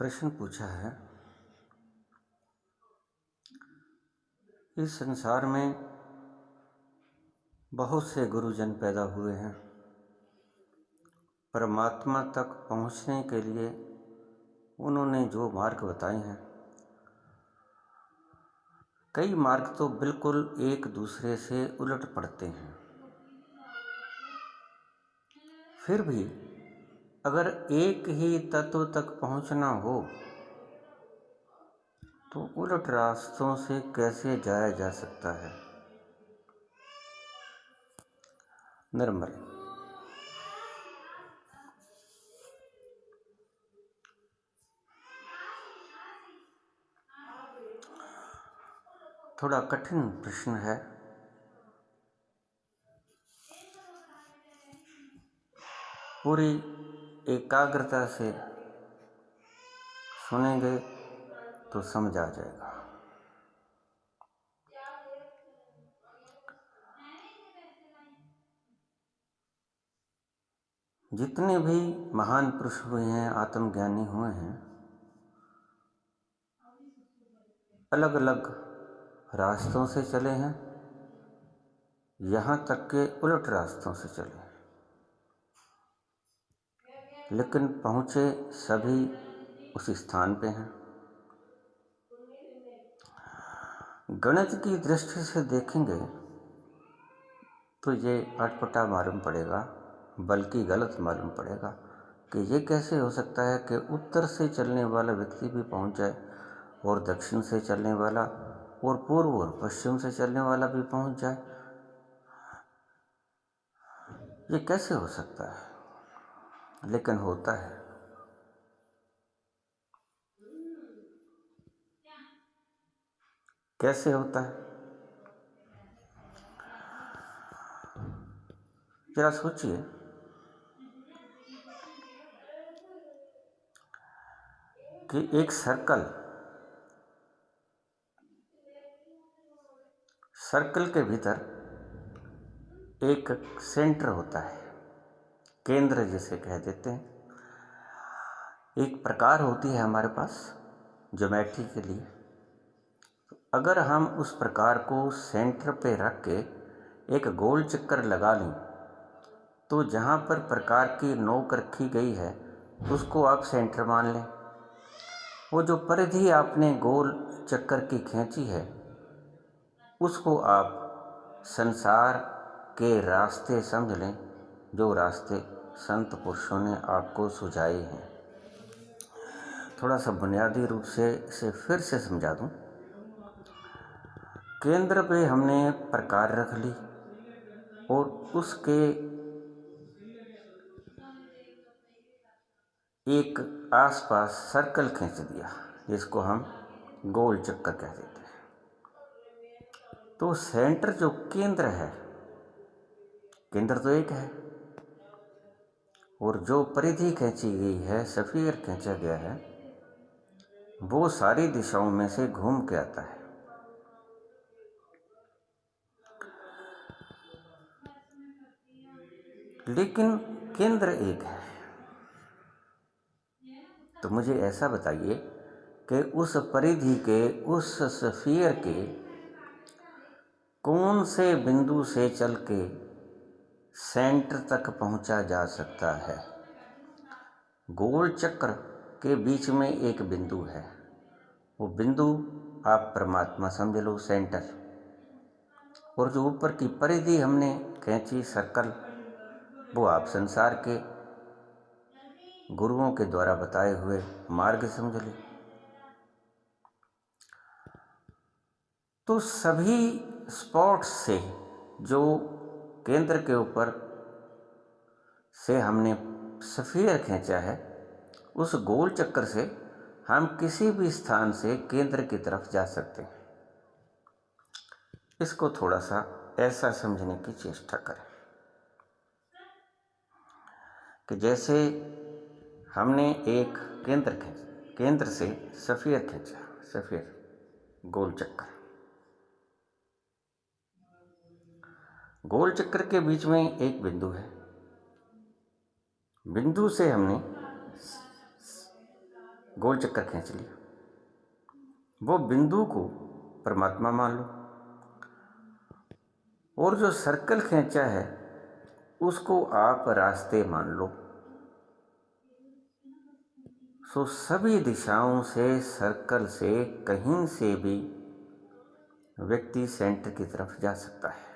प्रश्न पूछा है, इस संसार में बहुत से गुरुजन पैदा हुए हैं। परमात्मा तक पहुंचने के लिए उन्होंने जो मार्ग बताए हैं, कई मार्ग तो बिल्कुल एक दूसरे से उलट पड़ते हैं। फिर भी अगर एक ही तत्व तक पहुंचना हो तो उलट रास्तों से कैसे जाया जा सकता है। निर्मल, थोड़ा कठिन प्रश्न है। पूरी एकाग्रता से सुनेंगे तो समझ आ जाएगा। जितने भी महान पुरुष हुए हैं, आत्मज्ञानी हुए हैं, अलग अलग रास्तों से चले हैं, यहाँ तक के उलट रास्तों से चले हैं, लेकिन पहुँचे सभी उस स्थान पे हैं। गणित की दृष्टि से देखेंगे तो ये अटपटा मालूम पड़ेगा, बल्कि गलत मालूम पड़ेगा कि ये कैसे हो सकता है कि उत्तर से चलने वाला व्यक्ति भी पहुंच जाए और दक्षिण से चलने वाला और पूर्व और पश्चिम से चलने वाला भी पहुंच जाए। ये कैसे हो सकता है, लेकिन होता है। कैसे होता है, जरा सोचिए। कि एक सर्कल के भीतर एक सेंटर होता है, केंद्र जिसे कह देते हैं। एक प्रकार होती है हमारे पास ज्योमेट्री के लिए। अगर हम उस प्रकार को सेंटर पे रख के एक गोल चक्कर लगा लें तो जहाँ पर प्रकार की नोक रखी गई है उसको आप सेंटर मान लें। वो जो परिधि आपने गोल चक्कर की खींची है उसको आप संसार के रास्ते समझ लें, जो रास्ते संत पुरुषों ने आपको सुझाए हैं। थोड़ा सा बुनियादी रूप से इसे फिर से समझा दूं। केंद्र पे हमने प्रकार रख ली और उसके एक आसपास सर्कल खींच दिया, जिसको हम गोल चक्कर कह देते हैं। तो सेंटर जो केंद्र है, केंद्र तो एक है, और जो परिधि खींची गई है, स्फीयर खींचा गया है, वो सारी दिशाओं में से घूम के आता है। लेकिन केंद्र एक है। तो मुझे ऐसा बताइए कि उस परिधि के, उस स्फीयर के कौन से बिंदु से चल के सेंटर तक पहुंचा जा सकता है। गोल चक्र के बीच में एक बिंदु है, वो बिंदु आप परमात्मा समझ लो, सेंटर। और जो ऊपर की परिधि हमने खींची सर्कल, वो आप संसार के गुरुओं के द्वारा बताए हुए मार्ग समझ लो। तो सभी स्पॉट्स से जो केंद्र के ऊपर से हमने स्फीयर खींचा है, उस गोल चक्कर से हम किसी भी स्थान से केंद्र की तरफ जा सकते हैं। इसको थोड़ा सा ऐसा समझने की चेष्टा करें कि जैसे हमने एक केंद्र से स्फीयर खींचा, स्फीयर गोल चक्कर, गोल चक्कर के बीच में एक बिंदु है। बिंदु से हमने गोल चक्कर खींच लिया, वो बिंदु को परमात्मा मान लो, और जो सर्कल खींचा है उसको आप रास्ते मान लो। सो सभी दिशाओं से, सर्कल से, कहीं से भी व्यक्ति सेंटर की तरफ जा सकता है।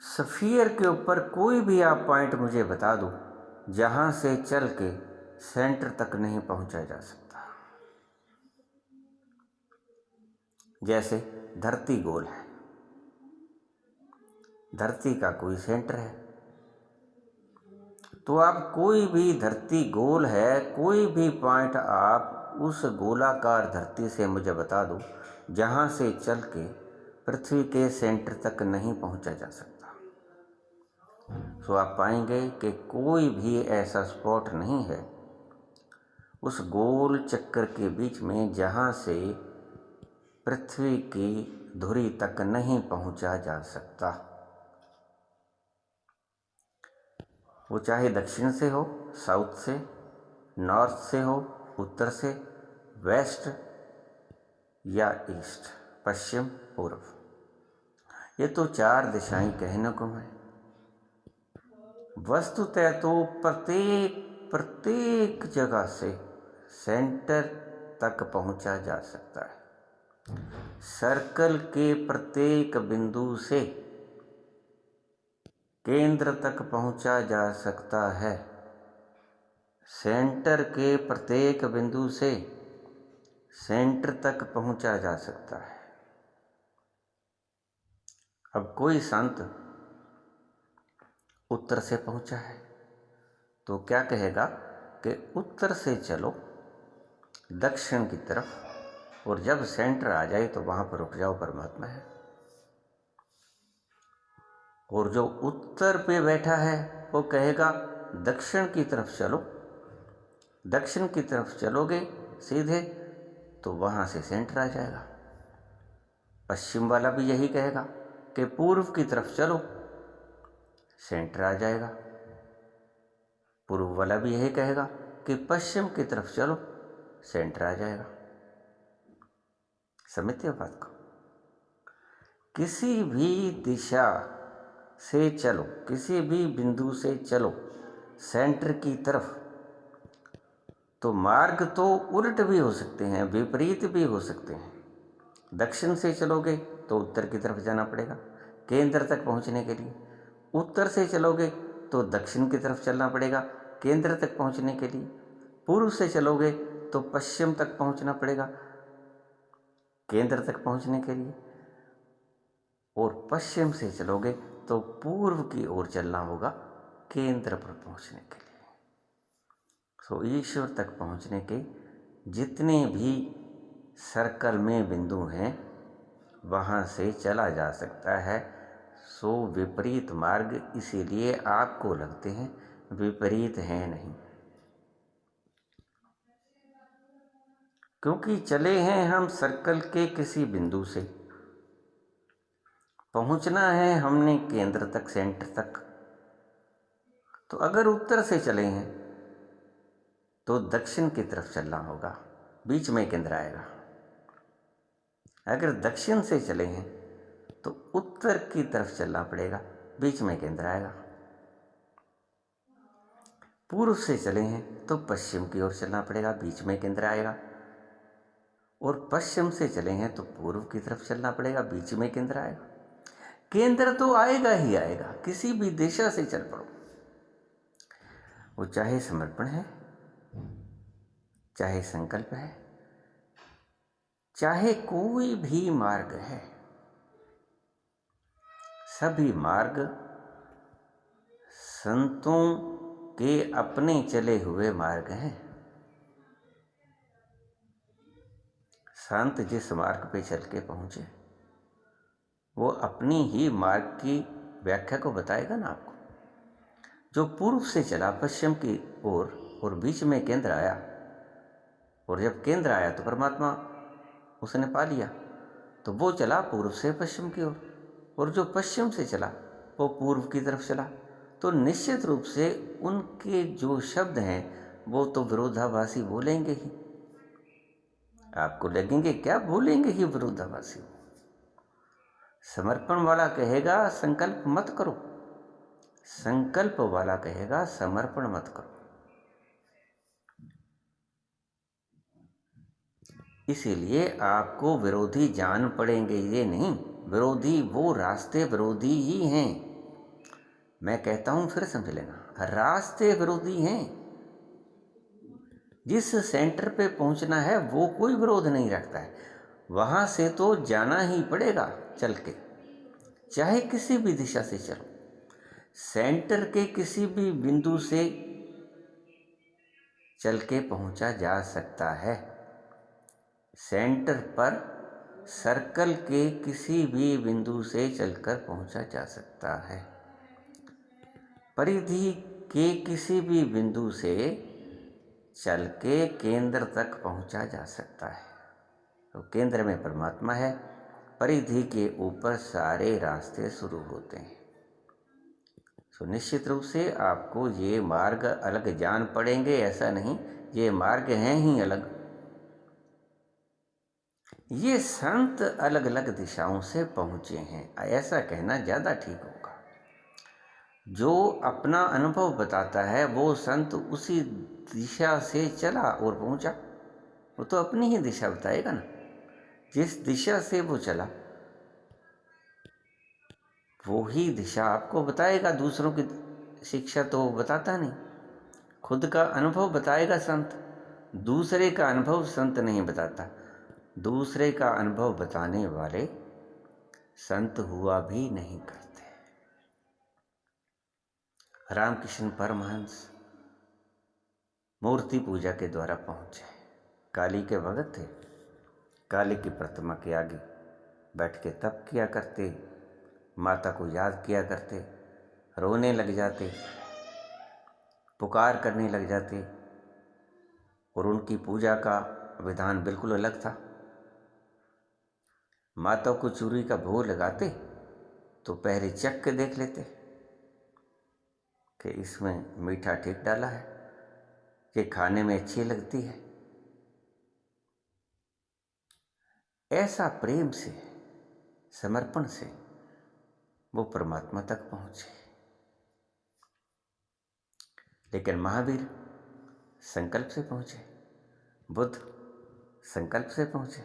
स्फीयर के ऊपर कोई भी आप पॉइंट मुझे बता दो जहां से चल के सेंटर तक नहीं पहुंचा जा सकता। जैसे धरती गोल है, धरती का कोई सेंटर है, तो आप कोई भी, धरती गोल है, कोई भी पॉइंट आप उस गोलाकार धरती से मुझे बता दो जहां से चल के पृथ्वी के सेंटर तक नहीं पहुंचा जा सकता। तो आप पाएंगे कि कोई भी ऐसा स्पॉट नहीं है उस गोल चक्कर के बीच में जहां से पृथ्वी की धुरी तक नहीं पहुंचा जा सकता। वो चाहे दक्षिण से हो, साउथ से, नॉर्थ से हो, उत्तर से, वेस्ट या ईस्ट, पश्चिम, पूर्व, ये तो 4 दिशाएं कहने को है। वस्तुतः तो प्रत्येक जगह से सेंटर तक पहुंचा जा सकता है। सर्कल के प्रत्येक बिंदु से केंद्र तक पहुंचा जा सकता है। सेंटर के प्रत्येक बिंदु से सेंटर तक पहुंचा जा सकता है। अब कोई संत उत्तर से पहुंचा है तो क्या कहेगा कि उत्तर से चलो दक्षिण की तरफ, और जब सेंटर आ जाए तो वहां पर रुक जाओ, परमात्मा है। और जो उत्तर पे बैठा है वो कहेगा दक्षिण की तरफ चलो, दक्षिण की तरफ चलोगे सीधे तो वहां से सेंटर आ जाएगा। पश्चिम वाला भी यही कहेगा कि पूर्व की तरफ चलो, सेंटर आ जाएगा। पूर्व वाला भी यही कहेगा कि पश्चिम की तरफ चलो, सेंटर आ जाएगा। समझते हो बात को? किसी भी दिशा से चलो, किसी भी बिंदु से चलो सेंटर की तरफ, तो मार्ग तो उल्ट भी हो सकते हैं, विपरीत भी हो सकते हैं। दक्षिण से चलोगे तो उत्तर की तरफ जाना पड़ेगा केंद्र तक पहुंचने के लिए। उत्तर से चलोगे तो दक्षिण की तरफ चलना पड़ेगा केंद्र तक पहुंचने के लिए। पूर्व से चलोगे तो पश्चिम तक पहुंचना पड़ेगा केंद्र तक पहुंचने के लिए, और पश्चिम से चलोगे तो पूर्व की ओर चलना होगा केंद्र पर पहुंचने के लिए। सो ईश्वर तक पहुंचने के जितने भी सर्कल में बिंदु हैं वहां से चला जा सकता है। सो विपरीत मार्ग इसीलिए आपको लगते हैं, विपरीत हैं नहीं, क्योंकि चले हैं हम सर्कल के किसी बिंदु से, पहुंचना है हमने केंद्र तक, सेंटर तक। तो अगर उत्तर से चले हैं तो दक्षिण की तरफ चलना होगा, बीच में केंद्र आएगा। अगर दक्षिण से चले हैं तो उत्तर की तरफ चलना पड़ेगा, बीच में केंद्र आएगा। पूर्व से चले हैं तो पश्चिम की ओर चलना पड़ेगा, बीच में केंद्र आएगा। और पश्चिम से चले हैं तो पूर्व की तरफ चलना पड़ेगा, बीच में केंद्र आएगा। केंद्र तो आएगा ही आएगा, किसी भी दिशा से चल पड़ो, वो चाहे समर्पण है, चाहे संकल्प है, चाहे कोई भी मार्ग है। सभी मार्ग संतों के अपने चले हुए मार्ग हैं। संत जिस मार्ग पे चल के पहुंचे वो अपनी ही मार्ग की व्याख्या को बताएगा ना आपको। जो पूर्व से चला पश्चिम की ओर और बीच में केंद्र आया, और जब केंद्र आया तो परमात्मा उसने पा लिया, तो वो चला पूर्व से पश्चिम की ओर। और जो पश्चिम से चला वो पूर्व की तरफ चला, तो निश्चित रूप से उनके जो शब्द हैं वो तो विरोधाभासी बोलेंगे ही। आपको लगेंगे क्या बोलेंगे ही विरोधाभासी। समर्पण वाला कहेगा संकल्प मत करो, संकल्प वाला कहेगा समर्पण मत करो। इसीलिए आपको विरोधी जान पड़ेंगे, ये नहीं, विरोधी वो रास्ते विरोधी ही हैं। मैं कहता हूं फिर समझ लेना, रास्ते विरोधी हैं। जिस सेंटर पे पहुंचना है वो कोई विरोध नहीं रखता है, वहां से तो जाना ही पड़ेगा चल के, चाहे किसी भी दिशा से चलो। सेंटर के किसी भी बिंदु से चल के पहुंचा जा सकता है। सेंटर पर सर्कल के किसी भी बिंदु से चलकर पहुंचा जा सकता है। परिधि के किसी भी बिंदु से चल के केंद्र तक पहुंचा जा सकता है। तो केंद्र में परमात्मा है, परिधि के ऊपर सारे रास्ते शुरू होते हैं। तो निश्चित रूप से आपको ये मार्ग अलग जान पड़ेंगे, ऐसा नहीं, ये मार्ग हैं ही अलग। ये संत अलग अलग दिशाओं से पहुँचे हैं, ऐसा कहना ज़्यादा ठीक होगा। जो अपना अनुभव बताता है वो संत उसी दिशा से चला और पहुँचा, वो तो अपनी ही दिशा बताएगा ना। जिस दिशा से वो चला वो ही दिशा आपको बताएगा, दूसरों की शिक्षा तो बताता नहीं, खुद का अनुभव बताएगा संत। दूसरे का अनुभव संत नहीं बताता, दूसरे का अनुभव बताने वाले संत हुआ भी नहीं करते। रामकृष्ण परमहंस मूर्ति पूजा के द्वारा पहुँचे, काली के भगत थे, काली की प्रतिमा के आगे बैठ के तप किया करते, माता को याद किया करते, रोने लग जाते, पुकार करने लग जाते। और उनकी पूजा का विधान बिल्कुल अलग था। माता को चूरी का भोग लगाते तो पहले चख के देख लेते कि इसमें मीठा ठीक डाला है, कि खाने में अच्छी लगती है। ऐसा प्रेम से, समर्पण से वो परमात्मा तक पहुँचे। लेकिन महावीर संकल्प से पहुँचे, बुद्ध संकल्प से पहुँचे।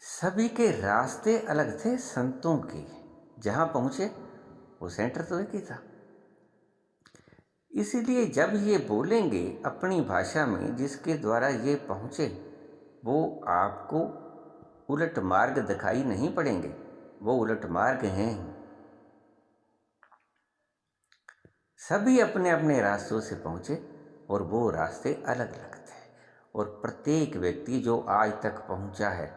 सभी के रास्ते अलग थे संतों के, जहाँ पहुँचे वो सेंटर तो एक ही था। इसीलिए जब ये बोलेंगे अपनी भाषा में जिसके द्वारा ये पहुँचे, वो आपको उलट मार्ग दिखाई नहीं पड़ेंगे, वो उलट मार्ग हैं। सभी अपने अपने रास्तों से पहुँचे और वो रास्ते अलग अलग थे। और प्रत्येक व्यक्ति जो आज तक पहुँचा है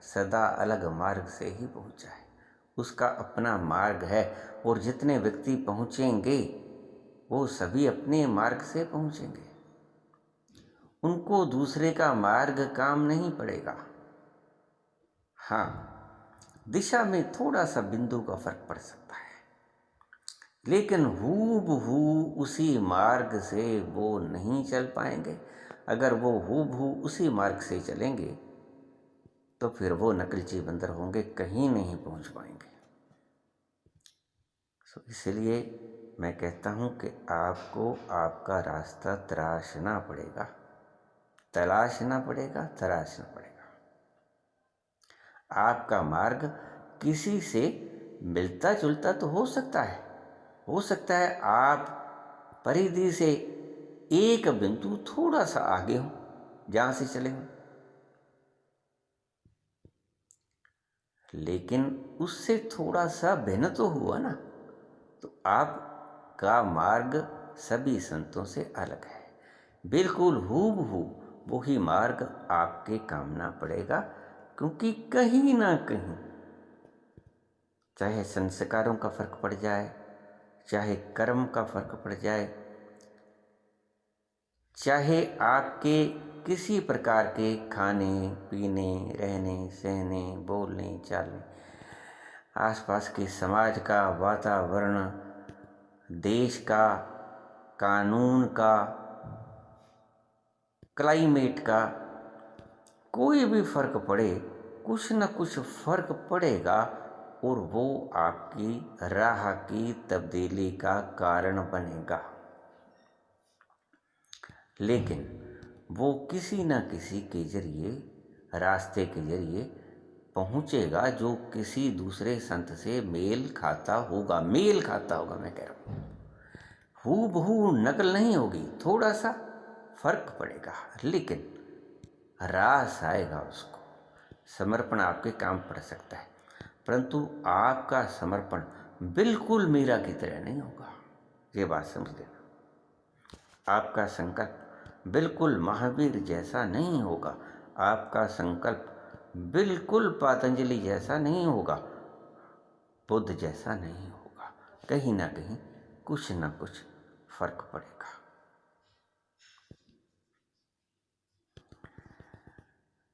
सदा अलग मार्ग से ही पहुँचा है, उसका अपना मार्ग है। और जितने व्यक्ति पहुँचेंगे वो सभी अपने मार्ग से पहुँचेंगे, उनको दूसरे का मार्ग काम नहीं पड़ेगा। हाँ, दिशा में थोड़ा सा बिंदु का फर्क पड़ सकता है, लेकिन हूबहू उसी मार्ग से वो नहीं चल पाएंगे। अगर वो हूबहू उसी मार्ग से चलेंगे तो फिर वो नकलची बंदर होंगे, कहीं नहीं पहुंच पाएंगे। इसलिए मैं कहता हूं कि आपको आपका रास्ता तराशना पड़ेगा, तलाशना पड़ेगा, तराशना पड़ेगा। आपका मार्ग किसी से मिलता जुलता तो हो सकता है, हो सकता है आप परिधि से एक बिंदु थोड़ा सा आगे हो जहाँ से चले हो, लेकिन उससे थोड़ा सा भिन्न तो हुआ ना। तो आपका मार्ग सभी संतों से अलग है, बिल्कुल हूबहू वही मार्ग आपके कामना पड़ेगा। क्योंकि कहीं ना कहीं चाहे संस्कारों का फर्क पड़ जाए, चाहे कर्म का फर्क पड़ जाए, चाहे आपके किसी प्रकार के खाने पीने, रहने सहने, बोलने चालने आसपास के समाज का वातावरण, देश का, कानून का, क्लाइमेट का कोई भी फर्क पड़े, कुछ न कुछ फर्क पड़ेगा और वो आपकी राह की तब्दीली का कारण बनेगा। लेकिन वो किसी न किसी के जरिए, रास्ते के जरिए पहुँचेगा जो किसी दूसरे संत से मेल खाता होगा। मेल खाता होगा, मैं कह रहा हूँ, हूबहू नकल नहीं होगी, थोड़ा सा फर्क पड़ेगा, लेकिन रास आएगा उसको। समर्पण आपके काम पड़ सकता है, परंतु आपका समर्पण बिल्कुल मीरा की तरह नहीं होगा। ये बात समझ लेना। आपका संकल्प बिल्कुल महावीर जैसा नहीं होगा। आपका संकल्प बिल्कुल पतंजलि जैसा नहीं होगा, बुद्ध जैसा नहीं होगा। कहीं ना कहीं कुछ ना कुछ फर्क पड़ेगा।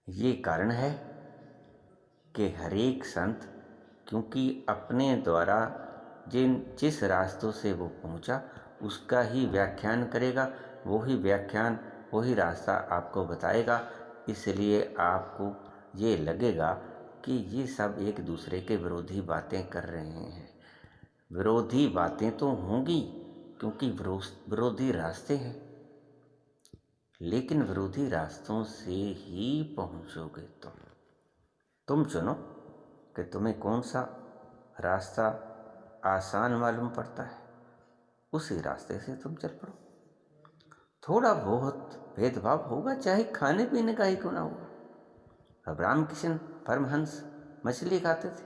ये कारण है कि हरेक संत, क्योंकि अपने द्वारा जिस रास्तों से वो पहुंचा उसका ही व्याख्यान करेगा, वही व्याख्यान, वही रास्ता आपको बताएगा। इसलिए आपको ये लगेगा कि ये सब एक दूसरे के विरोधी बातें कर रहे हैं। विरोधी बातें तो होंगी क्योंकि विरोधी रास्ते हैं, लेकिन विरोधी रास्तों से ही पहुंचोगे तुम चुनो कि तुम्हें कौन सा रास्ता आसान मालूम पड़ता है, उसी रास्ते से तुम चल पड़ो। थोड़ा बहुत भेदभाव होगा, चाहे खाने पीने का ही क्यों ना होगा। अब रामकृष्ण परमहंस मछली खाते थे,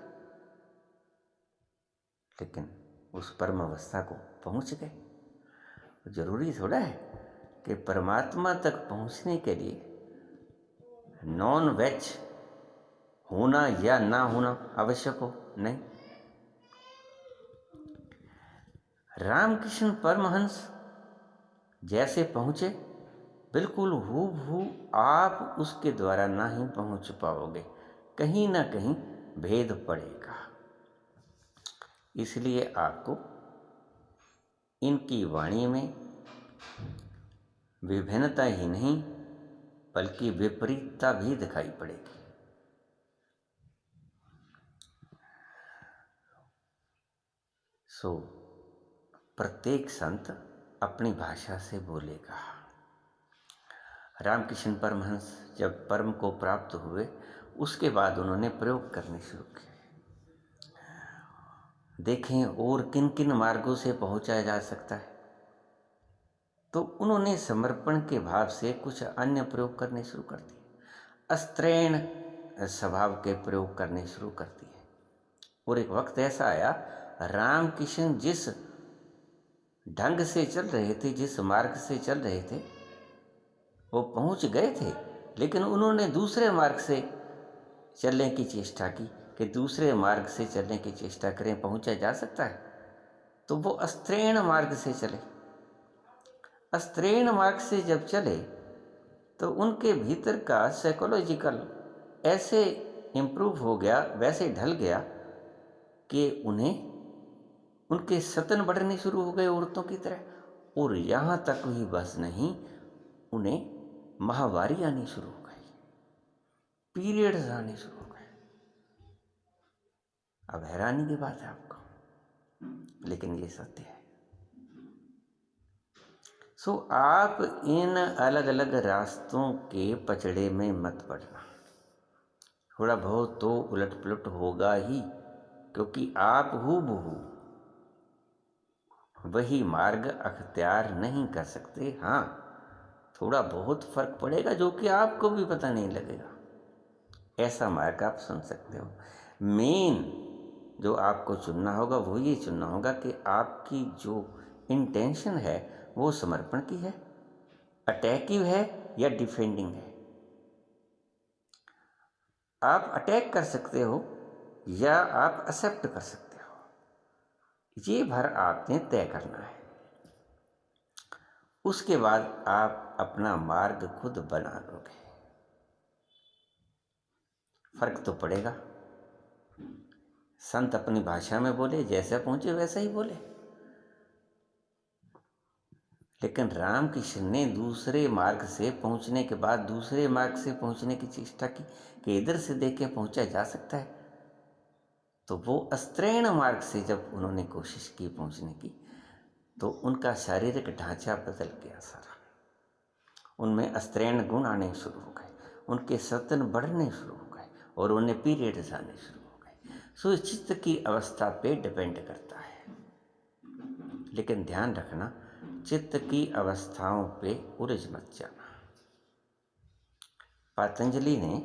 लेकिन उस परम अवस्था को पहुंच गए। जरूरी थोड़ा है कि परमात्मा तक पहुंचने के लिए नॉन वेज होना या ना होना आवश्यक हो, नहीं। रामकृष्ण परमहंस जैसे पहुंचे, बिल्कुल हूबहू आप उसके द्वारा ना ही पहुंच पाओगे, कहीं ना कहीं भेद पड़ेगा। इसलिए आपको इनकी वाणी में विभिन्नता ही नहीं बल्कि विपरीतता भी दिखाई पड़ेगी। प्रत्येक संत अपनी भाषा से बोलेगा। रामकृष्ण परमहंस जब परम को प्राप्त हुए, उसके बाद उन्होंने प्रयोग करने शुरू किए। देखें और किन किन मार्गों से पहुंचा जा सकता है, तो उन्होंने समर्पण के भाव से कुछ अन्य प्रयोग करने शुरू कर दिए। अस्त्रैण स्वभाव के प्रयोग करने शुरू कर दिए। और एक वक्त ऐसा आया, रामकृष्ण जिस ढंग से चल रहे थे, जिस मार्ग से चल रहे थे, वो पहुंच गए थे, लेकिन उन्होंने दूसरे मार्ग से चलने की चेष्टा की कि दूसरे मार्ग से चलने की चेष्टा करें, पहुंचा जा सकता है। तो वो अस्त्रैण मार्ग से चले। अस्त्रैण मार्ग से जब चले तो उनके भीतर का साइकोलॉजिकल ऐसे इम्प्रूव हो गया, वैसे ढल गया कि उन्हें उनके सतन बढ़ने शुरू हो गए औरतों की तरह। और यहाँ तक ही बस नहीं, उन्हें माहवारी आनी शुरू हो गई, पीरियड्स आने शुरू हो गए। अब हैरानी की बात है आपको, लेकिन ये सत्य है। आप इन अलग अलग रास्तों के पचड़े में मत पड़ना। थोड़ा बहुत तो उलट पुलट होगा ही, क्योंकि आप हूबहू वही मार्ग अख्तियार नहीं कर सकते। हाँ, थोड़ा बहुत फर्क पड़ेगा जो कि आपको भी पता नहीं लगेगा। ऐसा मार्ग आप सुन सकते हो। मेन जो आपको चुनना होगा वो ये चुनना होगा कि आपकी जो इंटेंशन है वो समर्पण की है, अटैकिव है या डिफेंडिंग है। आप अटैक कर सकते हो या आप एक्सेप्ट कर सकते हो, ये भर आपने तय करना है। उसके बाद आप अपना मार्ग खुद बना लोगे। फर्क तो पड़ेगा, संत अपनी भाषा में बोले, जैसा पहुँचे वैसा ही बोले। लेकिन रामकृष्ण ने दूसरे मार्ग से पहुंचने के बाद दूसरे मार्ग से पहुंचने की चेष्टा की कि इधर से देख के पहुंचा जा सकता है। तो वो अस्त्रैण मार्ग से जब उन्होंने कोशिश की पहुंचने की, तो उनका शारीरिक ढांचा बदल गया सारा। उनमें अस्त्रैण गुण आने शुरू हो गए, उनके सतन बढ़ने शुरू हो गए और उन्हें पीरियड्स आने शुरू हो गए। सो इस चित्त की अवस्था पे डिपेंड करता है। लेकिन ध्यान रखना, चित्त की अवस्थाओं पे उलझ मत जाना। पतंजलि ने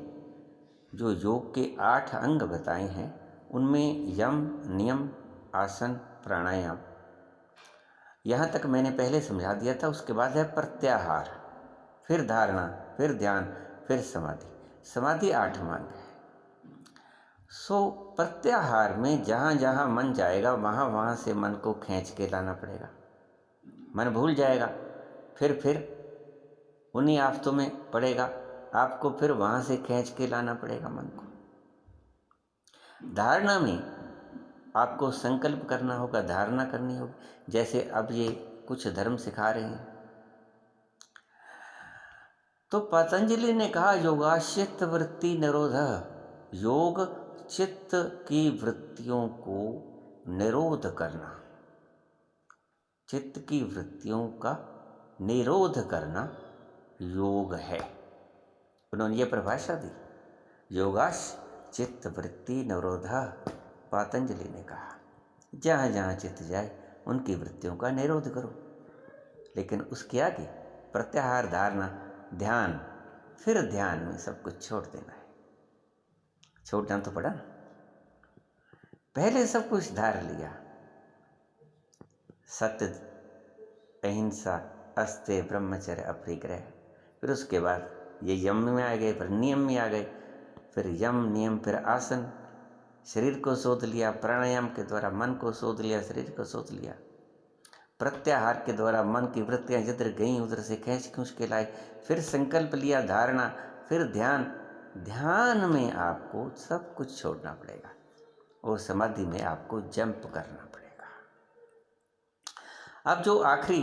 जो योग के 8 अंग बताए हैं, उनमें यम, नियम, आसन, प्राणायाम, यहाँ तक मैंने पहले समझा दिया था। उसके बाद है प्रत्याहार, फिर धारणा, फिर ध्यान, फिर समाधि। समाधि 8 अंग है। सो प्रत्याहार में जहाँ जहाँ मन जाएगा वहाँ वहाँ से मन को खींच के लाना पड़ेगा। मन भूल जाएगा, फिर उन्हीं आफतों में पड़ेगा, आपको फिर वहाँ से खींच के लाना पड़ेगा मन को। धारणा में आपको संकल्प करना होगा, धारणा करनी होगी। जैसे अब ये कुछ धर्म सिखा रहे हैं, तो पतंजलि ने कहा योगाश्चित्त वृत्ति निरोध। योग चित्त की वृत्तियों को निरोध करना, चित्त की वृत्तियों का निरोध करना योग है। उन्होंने ये परिभाषा दी, योगाश चित्त वृत्ति निरोध। पतंजलि ने कहा जहाँ जहाँ चित्त जाए उनकी वृत्तियों का निरोध करो। लेकिन उसके आगे प्रत्याहार, धारणा, ध्यान, फिर ध्यान में सब कुछ छोड़ देना है। छोड़ना तो पड़ा ना, पहले सब कुछ धार लिया, सत्य, अहिंसा, अस्त्य, ब्रह्मचर्य, अपरिग्रह। फिर उसके बाद ये यम में आ गए, फिर नियम में आ गए, फिर यम, नियम, फिर आसन, शरीर को शोध लिया, प्राणायाम के द्वारा मन को शोध लिया, शरीर को शोध लिया, प्रत्याहार के द्वारा मन की वृत्तियाँ जिधर गईं उधर से खींच के लाए, फिर संकल्प लिया, धारणा, फिर ध्यान। ध्यान में आपको सब कुछ छोड़ना पड़ेगा और समाधि में आपको जंप करना पड़ेगा। अब जो आखिरी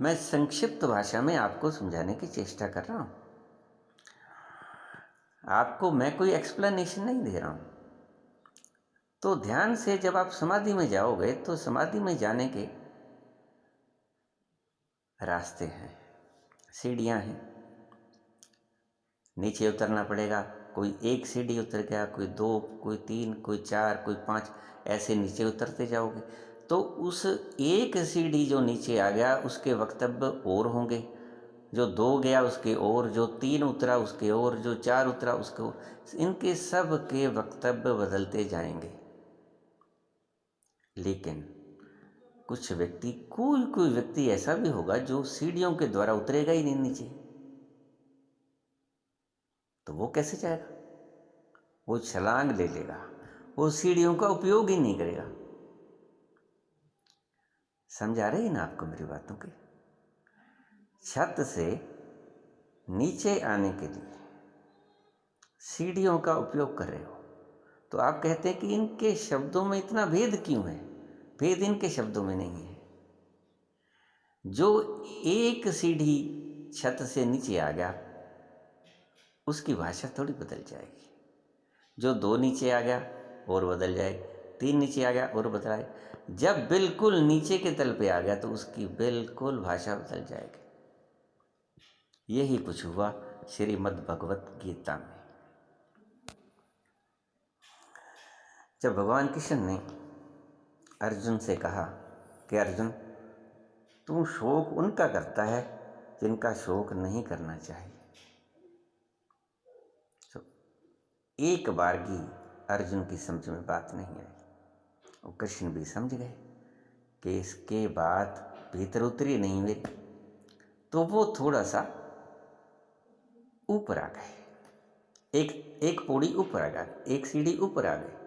मैं संक्षिप्त भाषा में आपको समझाने की चेष्टा कर रहा हूँ, आपको मैं कोई एक्सप्लेनेशन नहीं दे रहा हूँ। तो ध्यान से जब आप समाधि में जाओगे तो समाधि में जाने के रास्ते हैं, सीढ़ियाँ हैं। नीचे उतरना पड़ेगा, कोई 1 सीढ़ी उतर गया, कोई 2, कोई 3, कोई 4, कोई 5, ऐसे नीचे उतरते जाओगे। तो उस 1 सीढ़ी जो नीचे आ गया उसके वक्तव्य और होंगे, जो 2 गया उसके और, जो 3 उतरा उसके और, जो 4 उतरा उसके और। इनके सब के वक्तव्य बदलते जाएंगे। लेकिन कुछ व्यक्ति, कोई व्यक्ति ऐसा भी होगा जो सीढ़ियों के द्वारा उतरेगा ही नहीं नीचे, तो वो कैसे जाएगा? वो छलांग ले लेगा, वो सीढ़ियों का उपयोग ही नहीं करेगा। समझा रही ना आपको मेरी बातों की? छत से नीचे आने के लिए सीढ़ियों का उपयोग कर रहे हो, तो आप कहते हैं कि इनके शब्दों में इतना भेद क्यों है? भेद इनके शब्दों में नहीं है। जो 1 सीढ़ी छत से नीचे आ गया उसकी भाषा थोड़ी बदल जाएगी। जो 2 नीचे आ गया और बदल जाएगी, 3 नीचे आ गया और बदल आएगी, जब बिल्कुल नीचे के तल पे आ गया तो उसकी बिल्कुल भाषा बदल जाएगी। यही कुछ हुआ श्रीमद् भगवत गीता में। जब भगवान कृष्ण ने अर्जुन से कहा कि अर्जुन, तू शोक उनका करता है जिनका शोक नहीं करना चाहिए, तो एक बार भी अर्जुन की समझ में बात नहीं आई और कृष्ण भी समझ गए कि इसके बाद भीतर उतरी नहीं मेरी, तो वो थोड़ा सा ऊपर आ गए, एक पौड़ी ऊपर आ गए, 1 सीढ़ी ऊपर आ गए।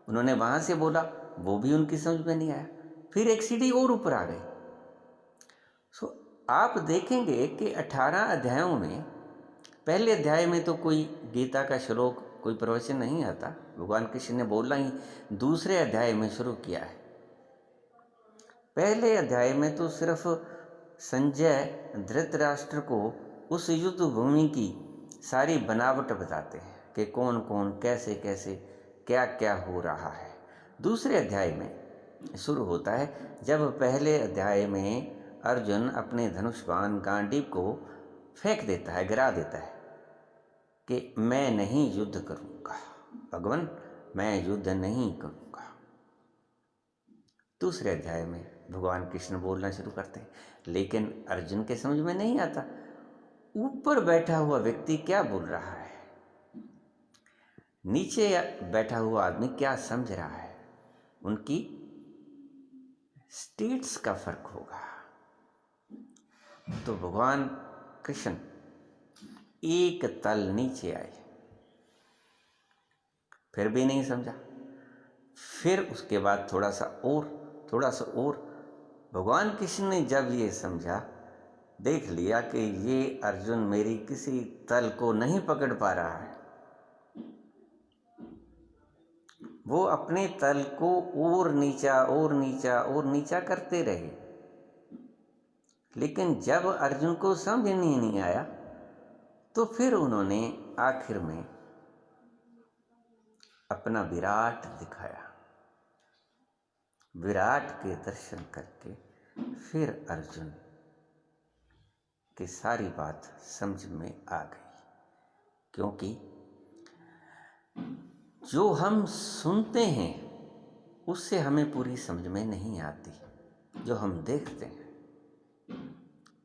उन्होंने वहाँ से बोला, वो भी उनकी समझ में नहीं आया, फिर 1 सीढ़ी और ऊपर आ गए। सो आप देखेंगे कि 18 अध्यायों में, पहले अध्याय में तो कोई गीता का श्लोक, कोई प्रवचन नहीं आता, भगवान कृष्ण ने बोलना ही दूसरे अध्याय में शुरू किया है। पहले अध्याय में तो सिर्फ संजय धृतराष्ट्र को उस युद्ध भूमि की सारी बनावट बताते हैं कि कौन कौन कैसे कैसे क्या क्या हो रहा है। दूसरे अध्याय में शुरू होता है जब पहले अध्याय में अर्जुन अपने धनुष बाण गांडीव को फेंक देता है, गिरा देता है कि मैं नहीं युद्ध करूंगा, भगवान मैं युद्ध नहीं करूंगा। दूसरे अध्याय में भगवान कृष्ण बोलना शुरू करते हैं, लेकिन अर्जुन के समझ में नहीं आता ऊपर बैठा हुआ व्यक्ति क्या बोल रहा है, नीचे बैठा हुआ आदमी क्या समझ रहा है। उनकी स्टेट्स का फर्क होगा। तो भगवान कृष्ण एक तल नीचे आए, फिर भी नहीं समझा। फिर उसके बाद थोड़ा सा और भगवान कृष्ण ने जब ये समझा, देख लिया कि ये अर्जुन मेरी किसी तल को नहीं पकड़ पा रहा है, वो अपने तल को और नीचा करते रहे। लेकिन जब अर्जुन को समझ नहीं आया तो फिर उन्होंने आखिर में अपना विराट दिखाया। विराट के दर्शन करके फिर अर्जुन की सारी बात समझ में आ गई, क्योंकि जो हम सुनते हैं उससे हमें पूरी समझ में नहीं आती, जो हम देखते हैं।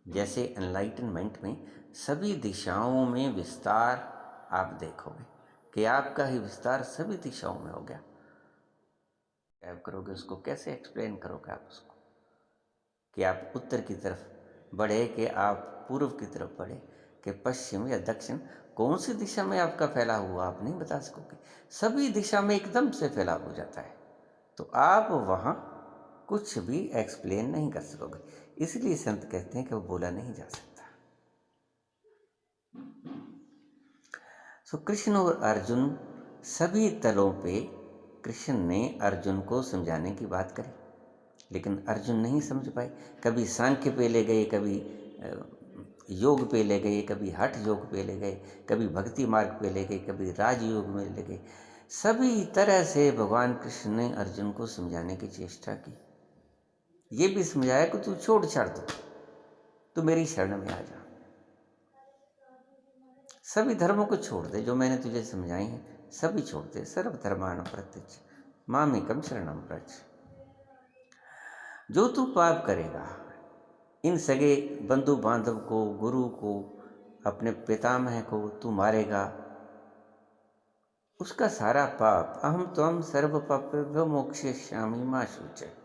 जैसे एनलाइटनमेंट में सभी दिशाओं में विस्तार आप देखोगे कि आपका ही विस्तार सभी दिशाओं में हो गया। आप करोगे उसको, कैसे एक्सप्लेन करोगे आप उसको कि आप उत्तर की तरफ बढ़े कि आप पूर्व की तरफ बढ़े कि पश्चिम या दक्षिण, कौन सी दिशा में आपका फैलाव हुआ आप नहीं बता सकोगे। सभी दिशा में एकदम से फैलाव हो जाता है, तो आप वहाँ कुछ भी एक्सप्लेन नहीं कर सकोगे। इसलिए संत कहते हैं कि वो बोला नहीं जा सकता। सो कृष्ण और अर्जुन सभी तलों पे कृष्ण ने अर्जुन को समझाने की बात करी, लेकिन अर्जुन नहीं समझ पाए। कभी सांख्य पे ले गए, कभी योग पे ले गए, कभी हठ योग पे ले गए, कभी भक्ति मार्ग पे ले गए, कभी राजयोग में ले गए। सभी तरह से भगवान कृष्ण ने अर्जुन को समझाने की चेष्टा की। ये भी समझाया कि तू छोड़ छाड़ दो, तू मेरी शरण में आ जा, सभी धर्मों को छोड़ दे, जो मैंने तुझे समझाई हैं सभी छोड़ दे। सर्वधर्मान् परित्यज्य मामेकं शरणं व्रज। जो तू पाप करेगा, इन सगे बंधु बांधव को, गुरु को, अपने पितामह को तू मारेगा, उसका सारा पाप अहम त्वं सर्व पापेभ्यो मोक्षयिष्यामि मा शुचः।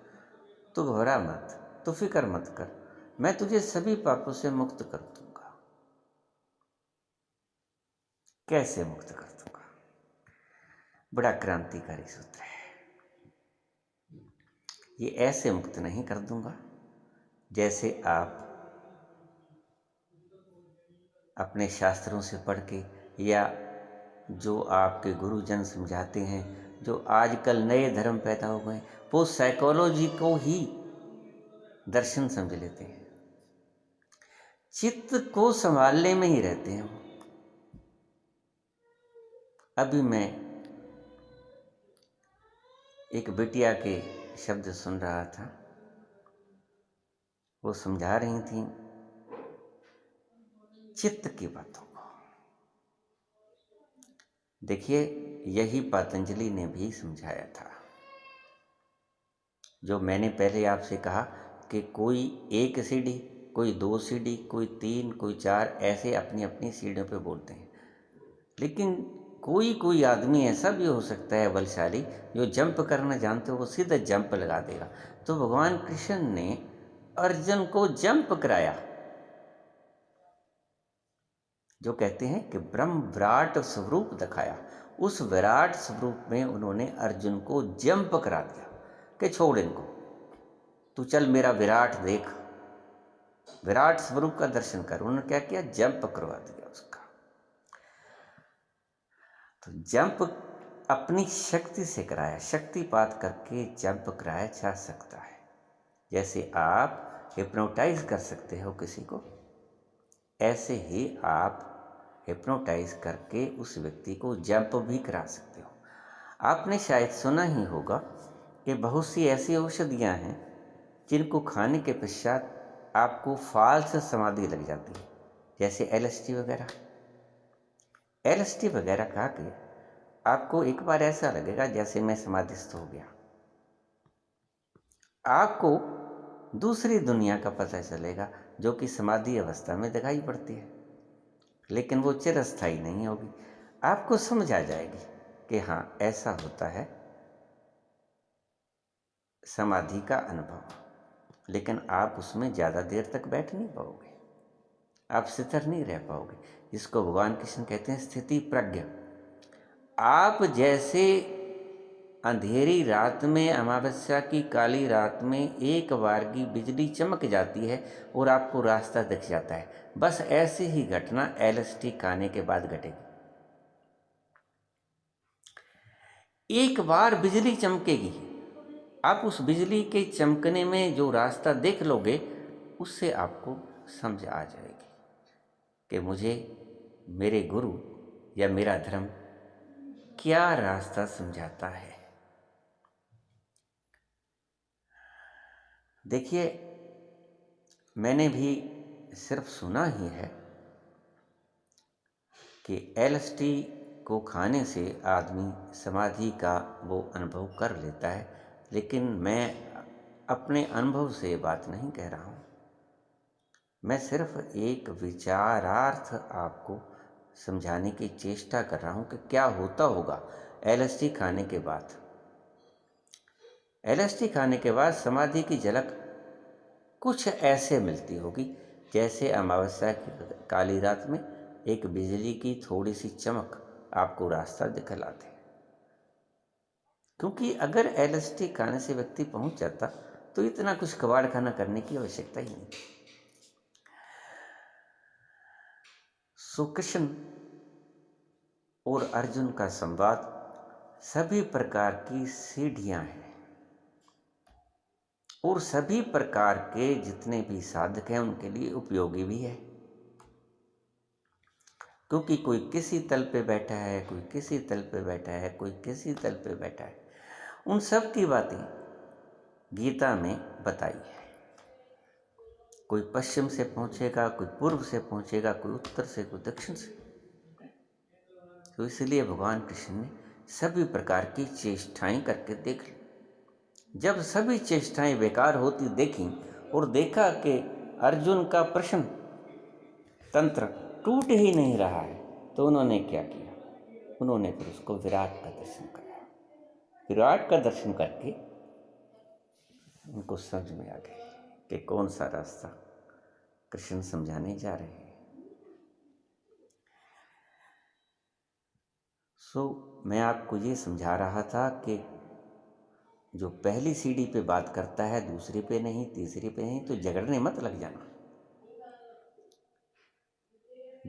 तू घबरा मत, तू फिक्र मत कर, मैं तुझे सभी पापों से मुक्त कर दूंगा। कैसे मुक्त कर दूंगा? बड़ा क्रांतिकारी सूत्र है। ये ऐसे मुक्त नहीं कर दूंगा जैसे आप अपने शास्त्रों से पढ़ के या जो आपके गुरुजन समझाते हैं, जो आजकल नए धर्म पैदा हो गए, वो साइकोलॉजी को ही दर्शन समझ लेते हैं, चित्त को संभालने में ही रहते हैं वो। अभी मैं एक बिटिया के शब्द सुन रहा था, वो समझा रही थी चित्त की बातों को। देखिए, यही पतंजलि ने भी समझाया था, जो मैंने पहले आपसे कहा कि कोई एक सीढ़ी, कोई 2 सीढ़ी, कोई 3, कोई 4, ऐसे अपनी अपनी सीढ़ियों पे बोलते हैं। लेकिन कोई आदमी ऐसा भी हो सकता है बलशाली, जो जंप करना जानते हो, वो सीधा जंप लगा देगा। तो भगवान कृष्ण ने अर्जुन को जंप कराया, जो कहते हैं कि ब्रह्म विराट स्वरूप दिखाया। उस विराट स्वरूप में उन्होंने अर्जुन को जंप करा दिया कि छोड़ इनको, तू चल मेरा विराट देख, विराट स्वरूप का दर्शन कर। उन्होंने क्या किया? जंप करवा दिया उसका। तो जंप अपनी शक्ति से कराया, शक्तिपात करके जप कराया जा सकता है। जैसे आप हिप्नोटाइज कर सकते हो किसी को, ऐसे ही आप हिप्नोटाइज करके उस व्यक्ति को जप भी करा सकते हो। आपने शायद सुना ही होगा कि बहुत सी ऐसी औषधियाँ हैं जिनको खाने के पश्चात आपको फाल्स समाधि लग जाती है, जैसे LSD वगैरह। LSD वगैरह खा के आपको एक बार ऐसा लगेगा जैसे मैं समाधिस्थ हो गया। आपको दूसरी दुनिया का पता चलेगा जो कि समाधि अवस्था में दिखाई पड़ती है, लेकिन वो चिरस्थायी नहीं होगी। आपको समझ आ जाएगी कि हाँ, ऐसा होता है समाधि का अनुभव, लेकिन आप उसमें ज़्यादा देर तक बैठ नहीं पाओगे, आप स्थिर नहीं रह पाओगे, जिसको भगवान कृष्ण कहते हैं स्थिति प्रज्ञ। आप जैसे अंधेरी रात में, अमावस्या की काली रात में एक बार की बिजली चमक जाती है और आपको रास्ता दिख जाता है, बस ऐसी ही घटना LSD खाने के बाद घटेगी। एक बार बिजली चमकेगी, आप उस बिजली के चमकने में जो रास्ता देख लोगे, उससे आपको समझ आ जाएगी कि मुझे मेरे गुरु या मेरा धर्म क्या रास्ता समझाता है। देखिए, मैंने भी सिर्फ सुना ही है कि LSD को खाने से आदमी समाधि का वो अनुभव कर लेता है, लेकिन मैं अपने अनुभव से बात नहीं कह रहा हूँ। मैं सिर्फ एक विचारार्थ आपको समझाने की चेष्टा कर रहा हूँ कि क्या होता होगा LSD खाने के बाद। LSD खाने के बाद समाधि की झलक कुछ ऐसे मिलती होगी जैसे अमावस्या की काली रात में एक बिजली की थोड़ी सी चमक आपको रास्ता दिखलाते। क्योंकि अगर LSD खाने से व्यक्ति पहुंच जाता तो इतना कुछ कबाड़ खाना करने की आवश्यकता ही नहीं। कृष्ण और अर्जुन का संवाद सभी प्रकार की सीढ़ियां हैं और सभी प्रकार के जितने भी साधक हैं उनके लिए उपयोगी भी है, क्योंकि कोई किसी तल पे बैठा है, कोई किसी तल पे बैठा है, कोई किसी तल पे बैठा है। उन सब की बातें गीता में बताई है। कोई पश्चिम से पहुंचेगा, कोई पूर्व से पहुंचेगा, कोई उत्तर से, कोई दक्षिण से। तो इसलिए भगवान कृष्ण ने सभी प्रकार की चेष्टाएं करके देख ली। जब सभी चेष्टाएं बेकार होती देखी और देखा कि अर्जुन का प्रश्न तंत्र टूट ही नहीं रहा है, तो उन्होंने क्या किया? उन्होंने फिर उसको विराट का दर्शन कराया। विराट का दर्शन करके उनको समझ में आ गया कि कौन सा रास्ता कृष्ण समझाने जा रहे हैं। मैं आपको ये समझा रहा था कि जो पहली सीढ़ी पे बात करता है, दूसरी पे नहीं, तीसरी पे नहीं, तो झगड़ने मत लग जाना।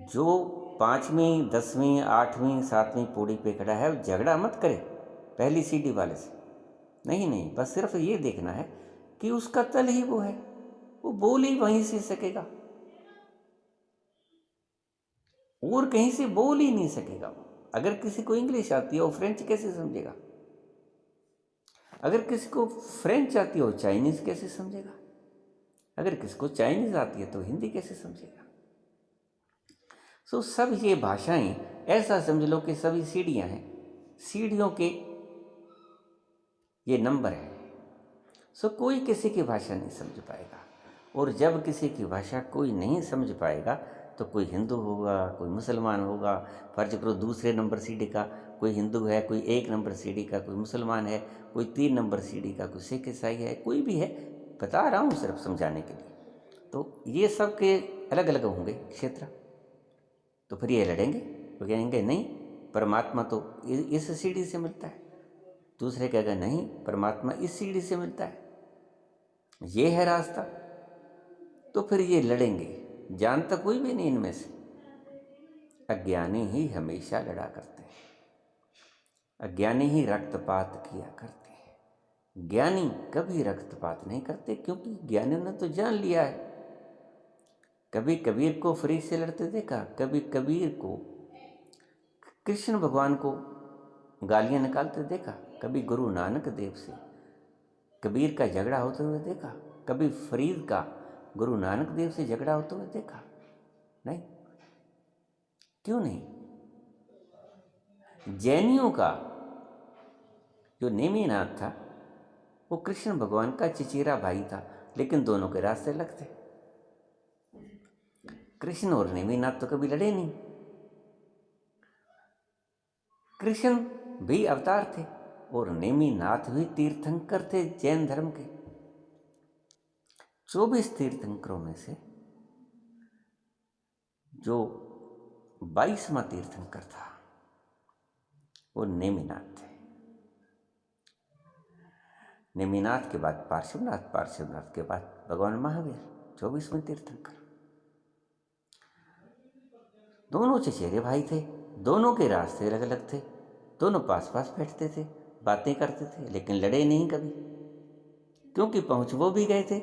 जो 5वीं, 10वीं, 8वीं, 7वीं पौड़ी पे खड़ा है, झगड़ा मत करे पहली सीढ़ी वाले से। नहीं, बस सिर्फ ये देखना है कि उसका तल ही वो है, वो बोल ही वहीं से सकेगा और कहीं से बोल ही नहीं सकेगा। अगर किसी को इंग्लिश आती है वो फ्रेंच कैसे समझेगा? अगर किसी को फ्रेंच आती है वो चाइनीज कैसे समझेगा? अगर किसी को चाइनीज आती है तो हिंदी कैसे समझेगा? सब ये भाषाएं ऐसा समझ लो कि सभी सीढ़ियां हैं, सीढ़ियों के ये नंबर है। कोई किसी की भाषा नहीं समझ पाएगा, और जब किसी की भाषा कोई नहीं समझ पाएगा तो कोई हिंदू होगा, कोई मुसलमान होगा, फर्ज करो दूसरे नंबर सीढ़ी का कोई हिंदू है, कोई 1 नंबर सीढ़ी का कोई मुसलमान है, कोई 3 नंबर सीढ़ी का कोई सिख ईसाई है, कोई भी है, बता रहा हूँ सिर्फ समझाने के लिए। तो ये सब के अलग अलग होंगे क्षेत्र। तो फिर ये लड़ेंगे, तो कहेंगे नहीं परमात्मा तो इस सीढ़ी से मिलता है, दूसरे कहेगा नहीं परमात्मा इस सीढ़ी से मिलता है, ये है रास्ता। तो फिर ये लड़ेंगे। जानता कोई भी नहीं इनमें से, अज्ञानी ही हमेशा लड़ा करते हैं। अज्ञानी ही रक्तपात किया करते हैं। ज्ञानी कभी रक्तपात नहीं करते, क्योंकि ज्ञानी ने तो जान लिया है। कभी कबीर को फ्री से लड़ते देखा, कभी कबीर को कृष्ण भगवान को गालियां निकालते देखा, कभी गुरु नानक देव से कबीर का झगड़ा होते हुए देखा, कभी फरीद का गुरु नानक देव से झगड़ा होते हुए देखा? नहीं। क्यों नहीं? जैनियों का जो नेमिनाथ था वो कृष्ण भगवान का चिचेरा भाई था, लेकिन दोनों के रास्ते अलग थे। कृष्ण और नेमिनाथ तो कभी लड़े नहीं। कृष्ण भी अवतार थे और नेमिनाथ भी तीर्थंकर थे जैन धर्म के। 24 तीर्थंकरों में से जो 22वां तीर्थंकर था वो नेमिनाथ थे। नेमिनाथ के बाद पार्श्वनाथ, पार्श्वनाथ के बाद भगवान महावीर, 24वें तीर्थंकर। दोनों चचेरे भाई थे, दोनों के रास्ते अलग अलग थे, दोनों पास पास बैठते थे, बातें करते थे, लेकिन लड़े नहीं कभी, क्योंकि पहुंच वो भी गए थे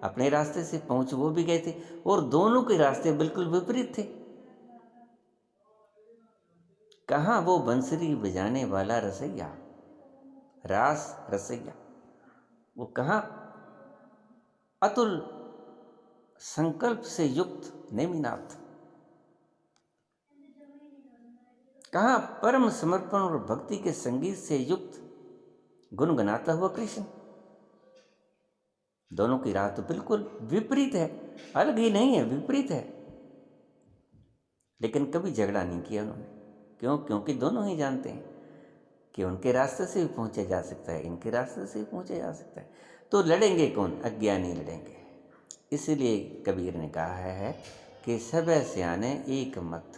अपने रास्ते से, पहुंच वो भी गए थे, और दोनों के रास्ते बिल्कुल विपरीत थे। कहाँ वो बंसुरी बजाने वाला रसैया, रास रसैया, वो कहाँ अतुल संकल्प से युक्त नेमिनाथ, कहाँ परम समर्पण और भक्ति के संगीत से युक्त गुनगुनाता हुआ कृष्ण। दोनों की राह तो बिल्कुल विपरीत है, अलग ही नहीं है, विपरीत है, लेकिन कभी झगड़ा नहीं किया उन्होंने। क्यों? क्योंकि दोनों ही जानते हैं कि उनके रास्ते से भी पहुंचा जा सकता है, इनके रास्ते से भी पहुंचा जा सकता है, तो लड़ेंगे कौन? अज्ञानी लड़ेंगे। इसलिए कबीर ने कहा है कि सब सियाने एक मत,